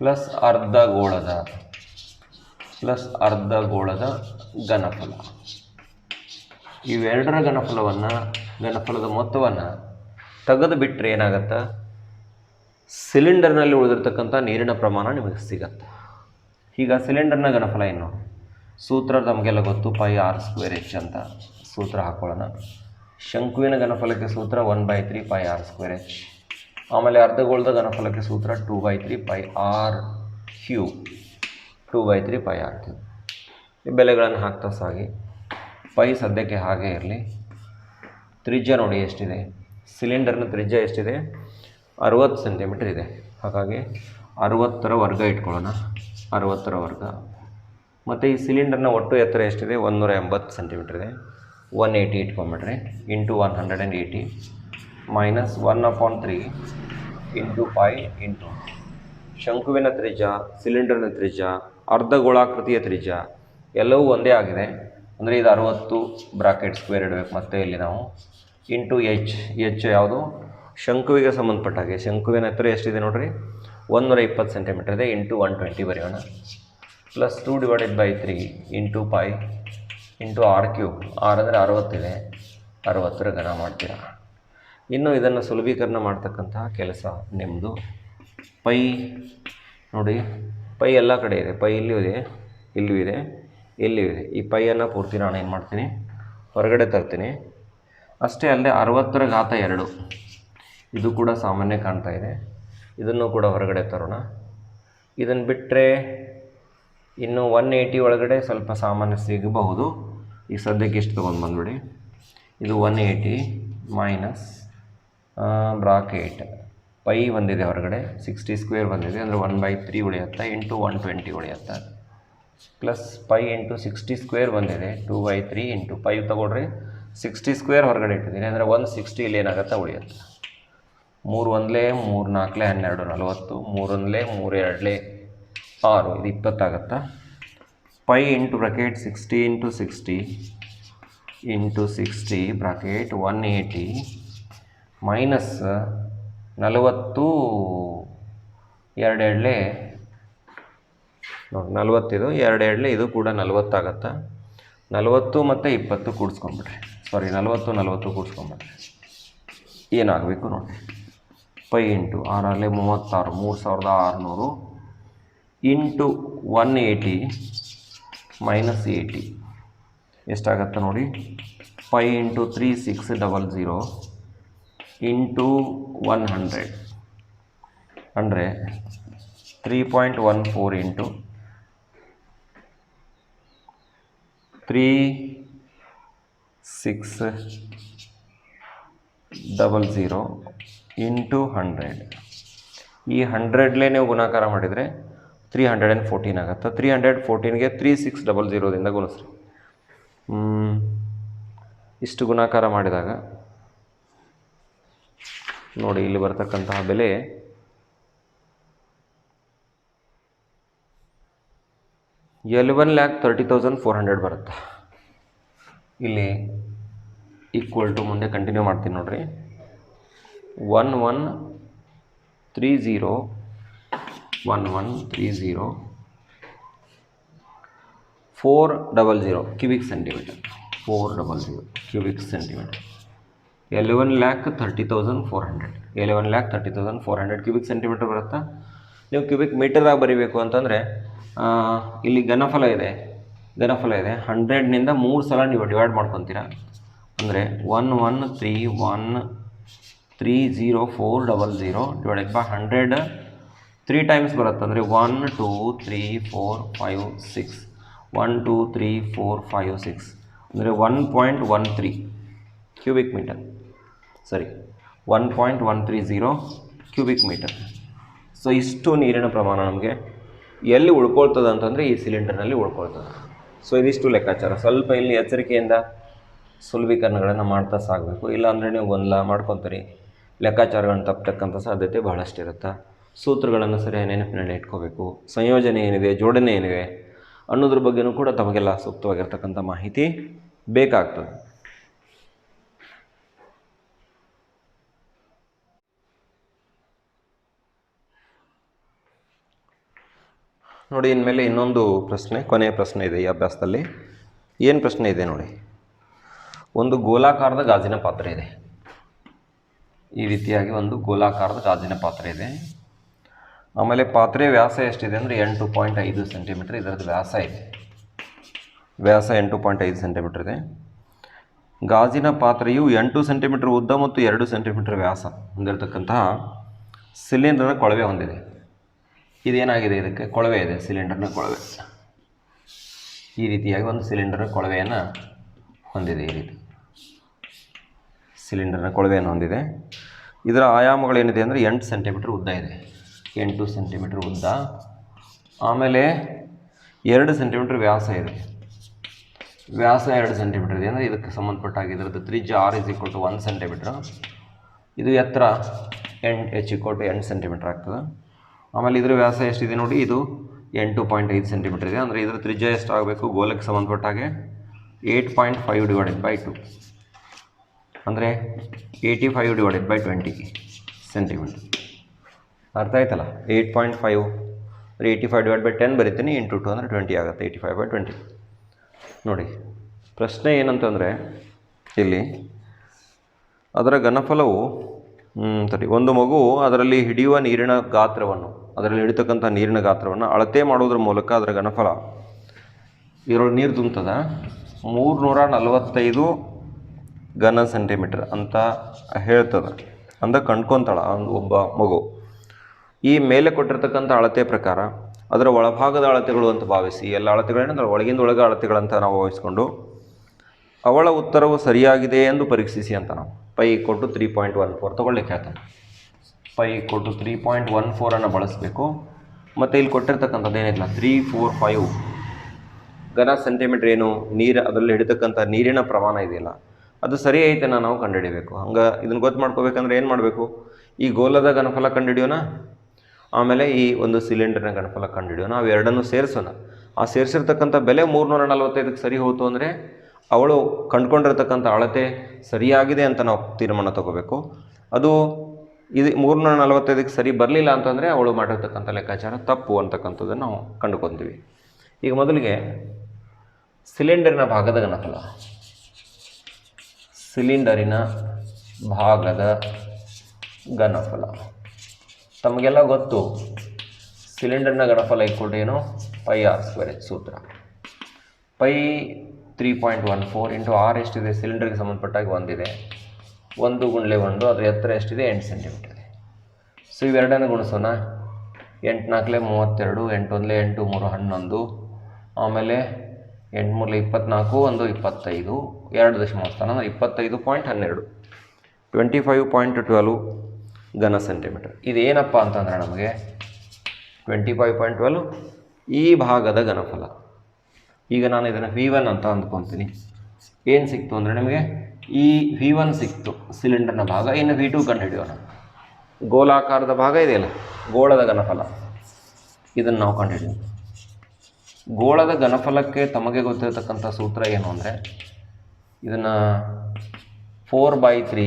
ಪ್ಲಸ್ ಅರ್ಧಗೋಳದ ಘನಫಲ. ಇವೆರಡರ ಘನಫಲದ ಮೊತ್ತವನ್ನು ತೆಗೆದು ಬಿಟ್ಟರೆ ಏನಾಗುತ್ತೆ, ಸಿಲಿಂಡರ್ನಲ್ಲಿ ಉಳಿದಿರ್ತಕ್ಕಂಥ ನೀರಿನ ಪ್ರಮಾಣ ನಿಮಗೆ ಸಿಗತ್ತೆ. ಈಗ ಸಿಲಿಂಡರ್ನ ಘನಫಲ ಏನು ನೋಡಿ, ಸೂತ್ರ ನಮಗೆಲ್ಲ ಗೊತ್ತು, πr²h ಅಂತ ಸೂತ್ರ ಹಾಕೊಳ್ಳೋಣ. ಶಂಕುವಿನ ಘನಫಲಕ್ಕೆ ಸೂತ್ರ 1/3 πr²h. ಆಮೇಲೆ ಅರ್ಧಗೋಳದ ಘನಫಲಕ್ಕೆ ಸೂತ್ರ 2/3 πr³. 2/3 πr³. ಈ ಬೆಲೆಗಳನ್ನು ಹಾಕ್ತಾ ಸಾಗಿ. ಪೈ ಸದ್ಯಕ್ಕೆ ಹಾಗೆ ಇರಲಿ. ತ್ರಿಜ್ಯ ನೋಡಿ ಎಷ್ಟಿದೆ, ಸಿಲಿಂಡರ್ನ ತ್ರಿಜ್ಯ ಎಷ್ಟಿದೆ, 60 ಸೆಂಟಿಮೀಟರ್ ಇದೆ. ಹಾಗಾಗಿ 60ರ ವರ್ಗ ಇಟ್ಕೊಳ್ಳೋಣ, 60ರ ವರ್ಗ. ಮತ್ತು ಈ ಸಿಲಿಂಡರ್ನ ಒಟ್ಟು ಎತ್ತರ ಎಷ್ಟಿದೆ, 180 ಸೆಂಟಿಮೀಟರ್ ಇದೆ. 180 ಇಟ್ಕೊಂಬಿಡ್ರಿ, into 180 minus 1/3 into pi into ಶಂಕುವಿನ ತ್ರಿಜ್ಯ, ಸಿಲಿಂಡರ್ನ ತ್ರಿಜ್ಯ, ಅರ್ಧಗೋಳಾಕೃತಿಯ ತ್ರಿಜ್ಯ ಎಲ್ಲವೂ ಒಂದೇ ಆಗಿದೆ. ಅಂದರೆ ಇದು 60 ಬ್ರಾಕೆಟ್ ಸ್ಕ್ವೇರ್ ಇಡಬೇಕು ಮತ್ತೆ ಇಲ್ಲಿ ನಾವು, ಇಂಟು ಎಚ್ ಯಾವುದು, ಶಂಕುವಿಗೆ ಸಂಬಂಧಪಟ್ಟ ಹಾಗೆ ಶಂಕುವಿನ ಎತ್ತರ ಎಷ್ಟಿದೆ ನೋಡಿರಿ, 120 ಸೆಂಟಿಮೀಟರ್ ಇದೆ. ಇಂಟು 120 ಬರೆಯೋಣ, plus 2/3 into pi into r³. r ಅಂದರೆ 60 ಇದೆ, 60ರ ಘನ ಮಾಡ್ತೀರಾ. ಇನ್ನು ಇದನ್ನು ಸುಲಭೀಕರಣ ಮಾಡ್ತಕ್ಕಂತಹ ಕೆಲಸ ನಿಮ್ಮದು. ಪೈ ನೋಡಿ, ಪೈ ಎಲ್ಲ ಕಡೆ ಇದೆ, ಪೈ ಇಲ್ಲಿಯೂ ಇದೆ, ಇಲ್ಲಿಯೂ ಇದೆ, ಇಲ್ಲಿಯೂ ಇದೆ. ಈ ಪೈಯನ್ನು ಪೂರ್ತಿ ನಾನು ಏನು ಮಾಡ್ತೀನಿ, ಹೊರಗಡೆ ತರ್ತೀನಿ. ಅಷ್ಟೇ ಅಲ್ಲದೆ 60⁻², ಇದು ಕೂಡ ಸಾಮಾನ್ಯ ಕಾಣ್ತಾ ಇದೆ, ಇದನ್ನು ಕೂಡ ಹೊರಗಡೆ ತರೋಣ. ಇದನ್ನು ಬಿಟ್ಟರೆ ಇನ್ನು 180 ಒಳಗಡೆ ಸ್ವಲ್ಪ ಸಾಮಾನ್ಯ ಸಿಗಬಹುದು. ಈಗ ಸದ್ಯಕ್ಕೆ ಇಷ್ಟು ತೊಗೊಂಡು ಬಂದುಬಿಡಿ. ಇದು 180 ಮೈನಸ್ ಬ್ರಾಕೆಟ್ ಪೈ ಬಂದಿದೆ ಹೊರಗಡೆ, 60² ಬಂದಿದೆ, ಅಂದರೆ 1/3 ಉಳಿಯುತ್ತೆ, ಇಂಟು 120 ಉಳಿಯುತ್ತೆ, ಪ್ಲಸ್ ಪೈ ಇಂಟು 60² ಬಂದಿದೆ, 2/3 ಇಂಟು ಪೈ ತೊಗೊಳ್ರಿ, 60² ಹೊರಗಡೆ ಇಟ್ಟಿದ್ದೀನಿ, ಅಂದರೆ 160 ಇಲ್ಲಿ ಏನಾಗುತ್ತೆ ಉಳಿಯುತ್ತೆ. 3 1 3 4 12 40, 3 1 3 2 6, ಇದು 20 ಆಗುತ್ತಾ. Pi into bracket 60 into 60 into 60 bracket 180 minus 40 2 2 ನೋಡಿ 40, ಇದು 2 2 ಇದು ಕೂಡ 40 ಆಗುತ್ತಾ. 40 ಮತ್ತು 20 ಕೂಡಿಸ್ಕೊಂಬಿಡ್ರಿ, ಸಾರಿ 40 ಕೂಡಿಸ್ಕೊಂಬಿಡ್ರಿ, ಏನಾಗಬೇಕು ನೋಡಿ. ಪೈ ಇಂಟು 6 36, 3600 ಇಂಟು 180 ಮೈನಸ್ 80 ಎಷ್ಟಾಗತ್ತೆ ನೋಡಿ. ಪೈ ಇಂಟು 3600 ಇಂಟು 100 ಅಂದರೆ 3.14 ಇಂಟು 3600 ಇಂಟು 100. ಈ 100ಲೇ ನೀವು ಗುಣಾಕಾರ ಮಾಡಿದರೆ 314 ಆಗುತ್ತೆ. 314ಗೆ 3600ದಿಂದ ಗುಣಿಸ್ರಿ. ಇಷ್ಟು ಗುಣಾಕಾರ ಮಾಡಿದಾಗ ನೋಡಿ ಇಲ್ಲಿ ಬರ್ತಕ್ಕಂತಹ ಬೆಲೆ $11,30,400 ಬರುತ್ತೆ. ಇಲ್ಲಿ ಈಕ್ವಲ್ ಟು ಮುಂದೆ ಕಂಟಿನ್ಯೂ ಮಾಡ್ತೀನಿ ನೋಡಿರಿ. 1130 400 cubic centimetre, 400 cubic centimetre. 11,30,400 11,30,400 cubic centimetre ಬರುತ್ತಾ. ನೀವು ಕ್ಯೂಬಿಕ್ ಮೀಟರ್ದಾಗ ಬರೀಬೇಕು ಅಂತಂದರೆ ಇಲ್ಲಿ ಘನಫಲ ಇದೆ 100ನಿಂದ 3 ಸಲ ನೀವು ಡಿವೈಡ್ ಮಾಡ್ಕೊತೀರಾ. ಅಂದರೆ 11,30,400 ಡಿವೈಡೆಡ್ ಬೈ 100 3 ಟೈಮ್ಸ್ ಬರುತ್ತೆ. ಅಂದರೆ 1 2 3 4 5 6 1 2 3 4 5 6 ಅಂದರೆ 1.13 ಕ್ಯೂಬಿಕ್ ಮೀಟರ್, ಸರಿ 1.130 ಕ್ಯೂಬಿಕ್ ಮೀಟರ್. ಸೊ ಇಷ್ಟು ನೀರಿನ ಪ್ರಮಾಣ ನಮಗೆ ಎಲ್ಲಿ ಉಳ್ಕೊಳ್ತದೆ ಅಂತಂದರೆ ಈ ಸಿಲಿಂಡರ್ನಲ್ಲಿ ಉಳ್ಕೊಳ್ತದೆ. ಸೊ ಇದಿಷ್ಟು ಲೆಕ್ಕಾಚಾರ. ಸ್ವಲ್ಪ ಇಲ್ಲಿ ಎಚ್ಚರಿಕೆಯಿಂದ ಸುಲಭೀಕರಣಗಳನ್ನು ಮಾಡ್ತಾ ಸಾಗಬೇಕು, ಇಲ್ಲಾಂದರೆ ನೀವು ಗೊಂದಲ ಮಾಡ್ಕೊತೀರಿ, ಲೆಕ್ಕಾಚಾರಗಳನ್ನು ತಪ್ಪತಕ್ಕಂಥ ಸಾಧ್ಯತೆ ಬಹಳಷ್ಟು ಇರುತ್ತೆ. ಸೂತ್ರಗಳನ್ನು ಸರಿಯಾಗಿ ನೆನಪಿನಲ್ಲಿ ಇಟ್ಕೋಬೇಕು, ಸಂಯೋಜನೆ ಏನಿದೆ, ಜೋಡಣೆ ಏನಿದೆ ಅನ್ನೋದ್ರ ಬಗ್ಗೆಯೂ ಕೂಡ ತಮಗೆಲ್ಲ ಸೂಕ್ತವಾಗಿರ್ತಕ್ಕಂಥ ಮಾಹಿತಿ ಬೇಕಾಗ್ತದೆ. ನೋಡಿ, ಇನ್ಮೇಲೆ ಇನ್ನೊಂದು ಪ್ರಶ್ನೆ, ಕೊನೆಯ ಪ್ರಶ್ನೆ ಇದೆ ಈ ಅಭ್ಯಾಸದಲ್ಲಿ. ಏನು ಪ್ರಶ್ನೆ ಇದೆ ನೋಡಿ. ಒಂದು ಗೋಲಾಕಾರದ ಗಾಜಿನ ಪಾತ್ರೆ ಇದೆ. ಈ ರೀತಿಯಾಗಿ ಒಂದು ಗೋಲಾಕಾರದ ಗಾಜಿನ ಪಾತ್ರೆ ಇದೆ. ಆಮೇಲೆ ಪಾತ್ರೆ ವ್ಯಾಸ ಎಷ್ಟಿದೆ ಅಂದರೆ 8.5 ಸೆಂಟಿಮೀಟ್ರ್ ಇದರದ್ದು ವ್ಯಾಸ ಇದೆ. ವ್ಯಾಸ 8.5 ಸೆಂಟಿಮೀಟ್ರ್ ಇದೆ. ಗಾಜಿನ ಪಾತ್ರೆಯು 8 ಸೆಂಟಿಮೀಟ್ರ್ ಉದ್ದ ಮತ್ತು 2 ಸೆಂಟಿಮೀಟ್ರ್ ವ್ಯಾಸ ಹೊಂದಿರತಕ್ಕಂತಹ ಸಿಲಿಂಡರ್ನ ಕೊಳವೆ ಹೊಂದಿದೆ. ಇದೇನಾಗಿದೆ, ಇದಕ್ಕೆ ಕೊಳವೆ ಇದೆ, ಸಿಲಿಂಡರ್ನ ಕೊಳವೆ. ಈ ರೀತಿಯಾಗಿ ಒಂದು ಸಿಲಿಂಡರ್ನ ಕೊಳವೆಯನ್ನು ಹೊಂದಿದೆ. ಈ ರೀತಿ ಸಿಲಿಂಡರ್ನ ಕೊಳವೆಯನ್ನು ಹೊಂದಿದೆ. ಇದರ ಆಯಾಮಗಳೇನಿದೆ ಅಂದರೆ 8 ಸೆಂಟಿಮೀಟ್ರ್ ಉದ್ದ ಇದೆ. 8 ಸೆಂಟಿಮೀಟ್ರ್ ಉದ್ದ. ಆಮೇಲೆ 2 ಸೆಂಟಿಮೀಟ್ರ್ ವ್ಯಾಸ ಇದೆ. ವ್ಯಾಸ 2 ಸೆಂಟಿಮೀಟ್ರ್ ಇದೆ ಅಂದರೆ ಇದಕ್ಕೆ ಸಂಬಂಧಪಟ್ಟಾಗಿ ಇದರದ್ದು ತ್ರಿಜ್ಯ r = 1 ಸೆಂಟಿಮೀಟ್ರ್. ಇದು ಎತ್ತರ h = 8 ಸೆಂಟಿಮೀಟ್ರ್ ಆಗ್ತದೆ. ಆಮೇಲೆ ಇದರ ವ್ಯಾಸ ಎಷ್ಟಿದೆ ನೋಡಿ, ಇದು 8.5 ಸೆಂಟಿಮೀಟ್ರ್ ಇದೆ. ಅಂದರೆ ಇದರ ತ್ರಿಜ್ಯ ಎಷ್ಟಾಗಬೇಕು, ಗೋಲಕ್ಕೆ ಸಂಬಂಧಪಟ್ಟ ಹಾಗೆ 8.5/2 ಅಂದರೆ 85/20 ಸೆಂಟಿಮೀಟ್ರ್. ಅರ್ಥ ಆಯ್ತಲ್ಲ? 8.5 ಅಂದರೆ 85/10 ಬರಿತೀನಿ, ಇಂಟು 2 ಅಂದರೆ 20 ಆಗುತ್ತೆ. 85/20. ನೋಡಿ, ಪ್ರಶ್ನೆ ಏನಂತಂದರೆ ಇಲ್ಲಿ ಅದರ ಘನಫಲವು ಒಂದು ಮಗು ಅದರಲ್ಲಿ ಹಿಡಿಯುವ ನೀರಿನ ಗಾತ್ರವನ್ನು, ಅದರಲ್ಲಿ ಹಿಡಿತಕ್ಕಂಥ ನೀರಿನ ಗಾತ್ರವನ್ನು ಅಳತೆ ಮಾಡುವುದರ ಮೂಲಕ ಅದರ ಘನಫಲ, ಇದರೊಳಗೆ ನೀರು ತುಂಬುತ್ತದೆ 345 ಘನ ಸೆಂಟಿಮೀಟ್ರ್ ಅಂತ ಹೇಳ್ತದೆ ಅಂತ ಕಂಡ್ಕೊತಾಳ ಒಬ್ಬ ಮಗು. ಈ ಮೇಲೆ ಕೊಟ್ಟಿರ್ತಕ್ಕಂಥ ಅಳತೆ ಪ್ರಕಾರ ಅದರ ಒಳಭಾಗದ ಅಳತೆಗಳು ಅಂತ ಭಾವಿಸಿ, ಎಲ್ಲ ಅಳತೆಗಳೇನಂದ್ರೆ ಒಳಗೆ ಅಳತೆಗಳಂತ ನಾವು ಭಾವಿಸ್ಕೊಂಡು ಅವಳ ಉತ್ತರವು ಸರಿಯಾಗಿದೆ ಎಂದು ಪರೀಕ್ಷಿಸಿ ಅಂತ ನಾವು π = 3.14 ತೊಗೊಳ್ಳಿಕ್ಕೆ ಹೇಳ್ತಾನೆ. π = 3.14 ಬಳಸಬೇಕು. ಮತ್ತು ಇಲ್ಲಿ ಕೊಟ್ಟಿರ್ತಕ್ಕಂಥದ್ದು ಏನಿಲ್ಲ 345 ಘನ ಸೆಂಟಿಮೀಟ್ರ್ ಏನು ನೀರು, ಅದರಲ್ಲಿ ಹಿಡಿತಕ್ಕಂಥ ನೀರಿನ ಪ್ರಮಾಣ ಇದೆಯಲ್ಲ ಅದು ಸರಿ ಐತೆನ ನಾವು ಕಂಡುಹಿಡಿಯಬೇಕು. ಹಂಗೆ ಇದನ್ನು ಗೊತ್ತು ಮಾಡ್ಕೋಬೇಕಂದ್ರೆ ಏನು ಮಾಡಬೇಕು, ಈ ಗೋಲದ ಘನಫಲ ಕಂಡುಹಿಡಿಯೋಣ, ಆಮೇಲೆ ಈ ಒಂದು ಸಿಲಿಂಡರ್ನ ಘನಫಲ ಕಂಡುಹಿಡಿಯೋಣ. ಅವು ಎರಡನ್ನೂ ಸೇರಿಸೋಣ. ಆ ಸೇರಿಸಿರ್ತಕ್ಕಂಥ ಬೆಲೆ 345ಕ್ಕೆ ಸರಿ ಹೋಯಿತು ಅಂದರೆ ಅವಳು ಕಂಡುಕೊಂಡಿರ್ತಕ್ಕಂಥ ಅಳತೆ ಸರಿಯಾಗಿದೆ ಅಂತ ನಾವು ತೀರ್ಮಾನ ತಗೋಬೇಕು. ಅದು ಇದು 345ಕ್ಕೆ ಸರಿ ಬರಲಿಲ್ಲ ಅಂತಂದರೆ ಅವಳು ಮಾಡಿರ್ತಕ್ಕಂಥ ಲೆಕ್ಕಾಚಾರ ತಪ್ಪು ಅಂತಕ್ಕಂಥದ್ದನ್ನು ನಾವು ಕಂಡುಕೊತೀವಿ. ಈಗ ಮೊದಲಿಗೆ ಸಿಲಿಂಡರಿನ ಭಾಗದ ಘನಫಲ, ಸಿಲಿಂಡರಿನ ಭಾಗದ ಘನಫಲ ತಮಗೆಲ್ಲ ಗೊತ್ತು. ಸಿಲಿಂಡರ್ನ ಘನಫಲ ಏನು, πr² ಸೂತ್ರ. π 3.14 ಇಂಟು r ಎಷ್ಟಿದೆ, ಸಿಲಿಂಡರ್ಗೆ ಸಂಬಂಧಪಟ್ಟಾಗಿ 1 ಇದೆ. 1 × 1 ಅದರ ಎತ್ತರ ಎಷ್ಟಿದೆ, 8 ಸೆಂಟಿಮೀಟರ್ ಇದೆ. ಸೊ ಇವೆರಡನ್ನು ಗುಣಿಸೋಣ. 8 × 4 = 32, 8 × 1 = 8, 3 × 11, ಆಮೇಲೆ 8 × 3 = 25, 1 = 25, 2 ದಶಮಾಂಶ ಸ್ಥಾನ ಅಂದರೆ 25.12, 25.12 ಘನ ಸೆಂಟಿಮೀಟರ್. ಇದೇನಪ್ಪ ಅಂತಂದರೆ ನಮಗೆ 25.12 ಈ ಭಾಗದ ಘನಫಲ. ಈಗ ನಾನು ಇದನ್ನು V1 ಅಂತ ಅಂದ್ಕೊತೀನಿ. ಏನು ಸಿಕ್ತು ಅಂದರೆ ನಿಮಗೆ ಈ V1 ಸಿಕ್ತು ಸಿಲಿಂಡರ್ನ ಭಾಗ. ಇನ್ನು V2 ಕಂಡುಹಿಡಿಯೋಣ. ಗೋಲಾಕಾರದ ಭಾಗ ಇದೆಯಲ್ಲ, ಗೋಳದ ಘನಫಲ, ಇದನ್ನು ನಾವು ಕಂಡುಹಿಡಿಯೋಣ. ಗೋಳದ ಘನಫಲಕ್ಕೆ ತಮಗೆ ಗೊತ್ತಿರತಕ್ಕಂಥ ಸೂತ್ರ ಏನು ಅಂದರೆ, ಇದನ್ನು 4/3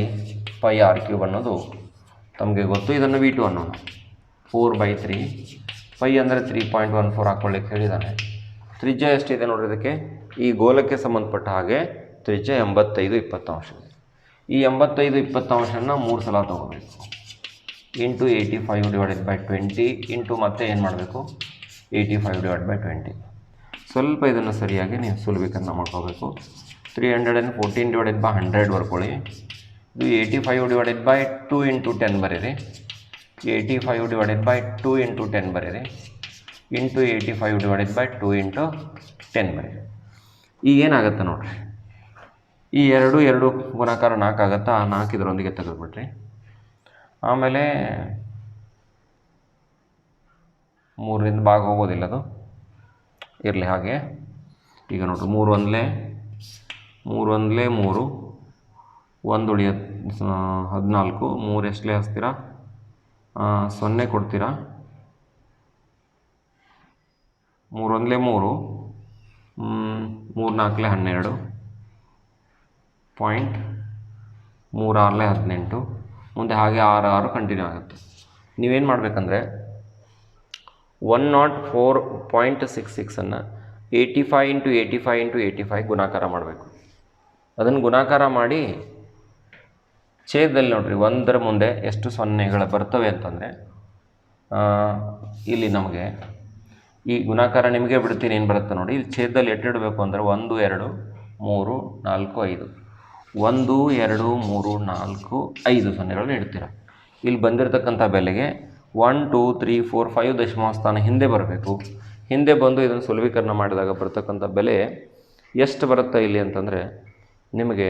πr³ ಅನ್ನೋದು ತಮಗೆ ಗೊತ್ತು. ಇದನ್ನು V2 ಅನ್ನೋಣ. 4/3 π ಅಂದರೆ 3.14 ಹಾಕ್ಕೊಳ್ಳಿಕ್ಕೆ ಹೇಳಿದ್ದಾನೆ. ತ್ರಿಜ್ಯ ಎಷ್ಟಿದೆ ನೋಡ್ರಿ ಇದಕ್ಕೆ, ಈ ಗೋಲಕ್ಕೆ ಸಂಬಂಧಪಟ್ಟ ಹಾಗೆ ತ್ರಿಜ್ಯ 85/20 ಇದೆ. ಈ 85/20 3 ಸಲ ತೊಗೋಬೇಕು. ಇಂಟು 85/20 ಇಂಟು ಮತ್ತೆ ಏನು ಮಾಡಬೇಕು, 85/20. ಸ್ವಲ್ಪ ಇದನ್ನು ಸರಿಯಾಗಿ ನೀವು ಸುಲಭೀಕರಣ ಮಾಡ್ಕೋಬೇಕು. 314/100 ಬರ್ಕೊಳ್ಳಿ. ಇದು 85/2 ಇಂಟು 10 ಬರೀರಿ. 85/2 ಇಂಟು 10 ಬರೀರಿ. ಇಂಟು 85/2 ಇಂಟು 10 ಬರೀರಿ. ಈಗ ಏನಾಗುತ್ತೆ ನೋಡಿರಿ, ಈ 2 ಗುಣಾಕಾರ 4 ಆಗುತ್ತಾ, 4 ಇದರೊಂದಿಗೆ ತೆಗೆದುಬಿಟ್ರಿ. ಆಮೇಲೆ 3ರಿಂದ ಭಾಗ ಹೋಗೋದಿಲ್ಲ, ಅದು ಇರಲಿ ಹಾಗೆ. ಈಗ ನೋಡಿರಿ 3 1 3 1 ಉಳಿಯೋದು 14, 3 ಎಷ್ಟಲೇ ಹಚ್ತೀರಾ, 0 ಕೊಡ್ತೀರಾ. 3 1 3, 3 4 12, ಪಾಯಿಂಟ್ 3 6 18, ಮುಂದೆ ಹಾಗೆ 6 6 ಕಂಟಿನ್ಯೂ ಆಗುತ್ತೆ. ನೀವೇನು ಮಾಡಬೇಕಂದ್ರೆ 104.66 85 ಇಂಟು 85 ಇಂಟು 85 ಗುಣಾಕಾರ ಮಾಡಬೇಕು. ಅದನ್ನು ಗುಣಾಕಾರ ಮಾಡಿ ಛೇದದಲ್ಲಿ ನೋಡಿರಿ 1ರ ಮುಂದೆ ಎಷ್ಟು ಸೊನ್ನೆಗಳು ಬರ್ತವೆ ಅಂತಂದರೆ ಇಲ್ಲಿ ನಮಗೆ ಈ ಗುಣಾಕಾರ ನಿಮಗೆ ಬಿಡ್ತೀನಿ ಏನು ಬರುತ್ತೆ ನೋಡಿ. ಇಲ್ಲಿ ಛೇದದಲ್ಲಿ ಎಟ್ಟಿಡಬೇಕು ಅಂದರೆ 1 2 3 4 5 1 2 3 4 5 ಸೊನ್ನೆಗಳನ್ನು ಇಡ್ತೀರ. ಇಲ್ಲಿ ಬಂದಿರತಕ್ಕಂಥ ಬೆಲೆಗೆ 1 2 3 4 5 ದಶಮಾಂಶ ಸ್ಥಾನ ಹಿಂದೆ ಬರಬೇಕು. ಹಿಂದೆ ಬಂದು ಇದನ್ನು ಸುಲಭೀಕರಣ ಮಾಡಿದಾಗ ಬರ್ತಕ್ಕಂಥ ಬೆಲೆ ಎಷ್ಟು ಬರುತ್ತೆ ಇಲ್ಲಿ ಅಂತಂದರೆ ನಿಮಗೆ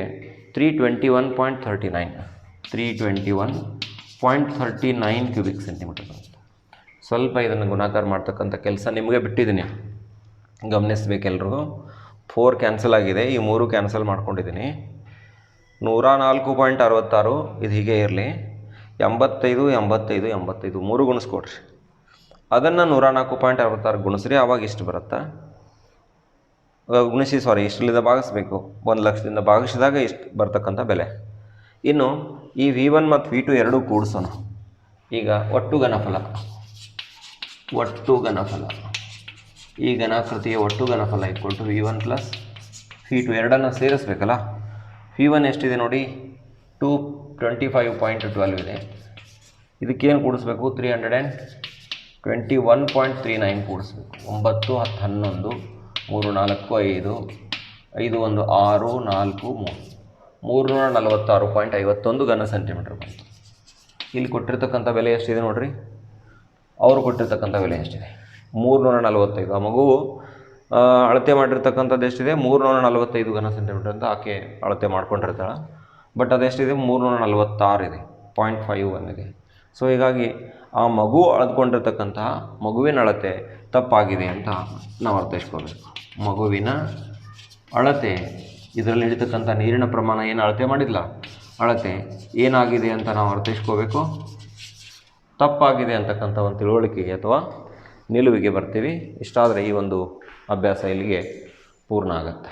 321.39 ಕ್ಯೂಬಿಕ್ ಸೆಂಟಿಮೀಟರ್ ಬರುತ್ತೆ. ಸ್ವಲ್ಪ ಇದನ್ನು ಗುಣಾಕಾರ ಮಾಡ್ತಕ್ಕಂಥ ಕೆಲಸ ನಿಮಗೆ ಬಿಟ್ಟಿದ್ದೀನಿ, ಗಮನಿಸಬೇಕೆಲ್ಲರೂ. 4 ಕ್ಯಾನ್ಸಲ್ ಆಗಿದೆ, ಈ 3 ಕ್ಯಾನ್ಸಲ್ ಮಾಡ್ಕೊಂಡಿದ್ದೀನಿ. 104.66 ಇದು ಹೀಗೆ ಇರಲಿ. 85 85 85 3 ಗುಣಿಸ್ಕೊಡ್ರಿ. ಅದನ್ನು 104.66 ಗುಣಿಸ್ರಿ, ಆವಾಗ ಇಷ್ಟು ಬರುತ್ತಾ ಗುಣಿಸಿ, ಇಷ್ಟರಿಂದ ಭಾಗಿಸ್ಬೇಕು. 1 ಲಕ್ಷದಿಂದ ಭಾಗಿಸಿದಾಗ ಇಷ್ಟು ಬರ್ತಕ್ಕಂಥ ಬೆಲೆ. ಇನ್ನು ಈ V1 ಮತ್ತು V2 ಎರಡೂ ಕೂಡಿಸೋಣ. ಈಗ ಒಟ್ಟು ಘನಫಲ ಈ ಘನಾಕೃತಿಯ ಒಟ್ಟು ಘನಫಲ ಇಕ್ವಲ್ಟು V1 ಪ್ಲಸ್ V2 ಎರಡನ್ನು ಸೇರಿಸ್ಬೇಕಲ್ಲ. V1 ಎಷ್ಟಿದೆ ನೋಡಿ, 225.12 ಇದೆ. ಇದಕ್ಕೇನು ಕೂಡಿಸ್ಬೇಕು, 321.39 ಕೂಡಿಸ್ಬೇಕು. 9 10 11 3 4 5 5 1 6 4 3 346.51 ಘನ ಸೆಂಟಿಮೀಟರ್ ಬಂತು. ಇಲ್ಲಿ ಕೊಟ್ಟಿರ್ತಕ್ಕಂಥ ಬೆಲೆ ಎಷ್ಟಿದೆ ನೋಡಿರಿ, ಅವರು ಕೊಟ್ಟಿರ್ತಕ್ಕಂಥ ಬೆಲೆ ಎಷ್ಟಿದೆ, 345. ಆ ಮಗು ಅಳತೆ ಮಾಡಿರ್ತಕ್ಕಂಥದ್ದು ಎಷ್ಟಿದೆ, 345 ಘನ ಸೆಂಟಿಮೀಟರ್ ಅಂತ ಆಕೆ ಅಳತೆ ಮಾಡ್ಕೊಂಡಿರ್ತಾಳೆ. ಬಟ್ ಅದೆಷ್ಟಿದೆ, 346 ಇದೆ, 0.51 ಇದೆ. ಸೊ ಹೀಗಾಗಿ ಆ ಮಗು ಅಳೆದುಕೊಂಡಿರ್ತಕ್ಕಂತಹ ಮಗುವಿನ ಅಳತೆ ತಪ್ಪಾಗಿದೆ ಅಂತ ನಾವು ಅರ್ಥೈಸ್ಕೋಬೇಕು. ಮಗುವಿನ ಅಳತೆ, ಇದರಲ್ಲಿ ಹಿಡಿತಕ್ಕಂಥ ನೀರಿನ ಪ್ರಮಾಣ ಏನು ಅಳತೆ ಮಾಡಿಲ್ಲ, ಅಳತೆ ಏನಾಗಿದೆ ಅಂತ ನಾವು ಅರ್ಥೈಸ್ಕೋಬೇಕು. ತಪ್ಪಾಗಿದೆ ಅಂತಕ್ಕಂಥ ಒಂದು ತಿಳುವಳಿಕೆಗೆ ಅಥವಾ ನಿಲುವಿಗೆ ಬರ್ತೀವಿ. ಇಷ್ಟಾದರೆ ಈ ಒಂದು ಅಭ್ಯಾಸ ಇಲ್ಲಿಗೆ ಪೂರ್ಣ ಆಗುತ್ತೆ.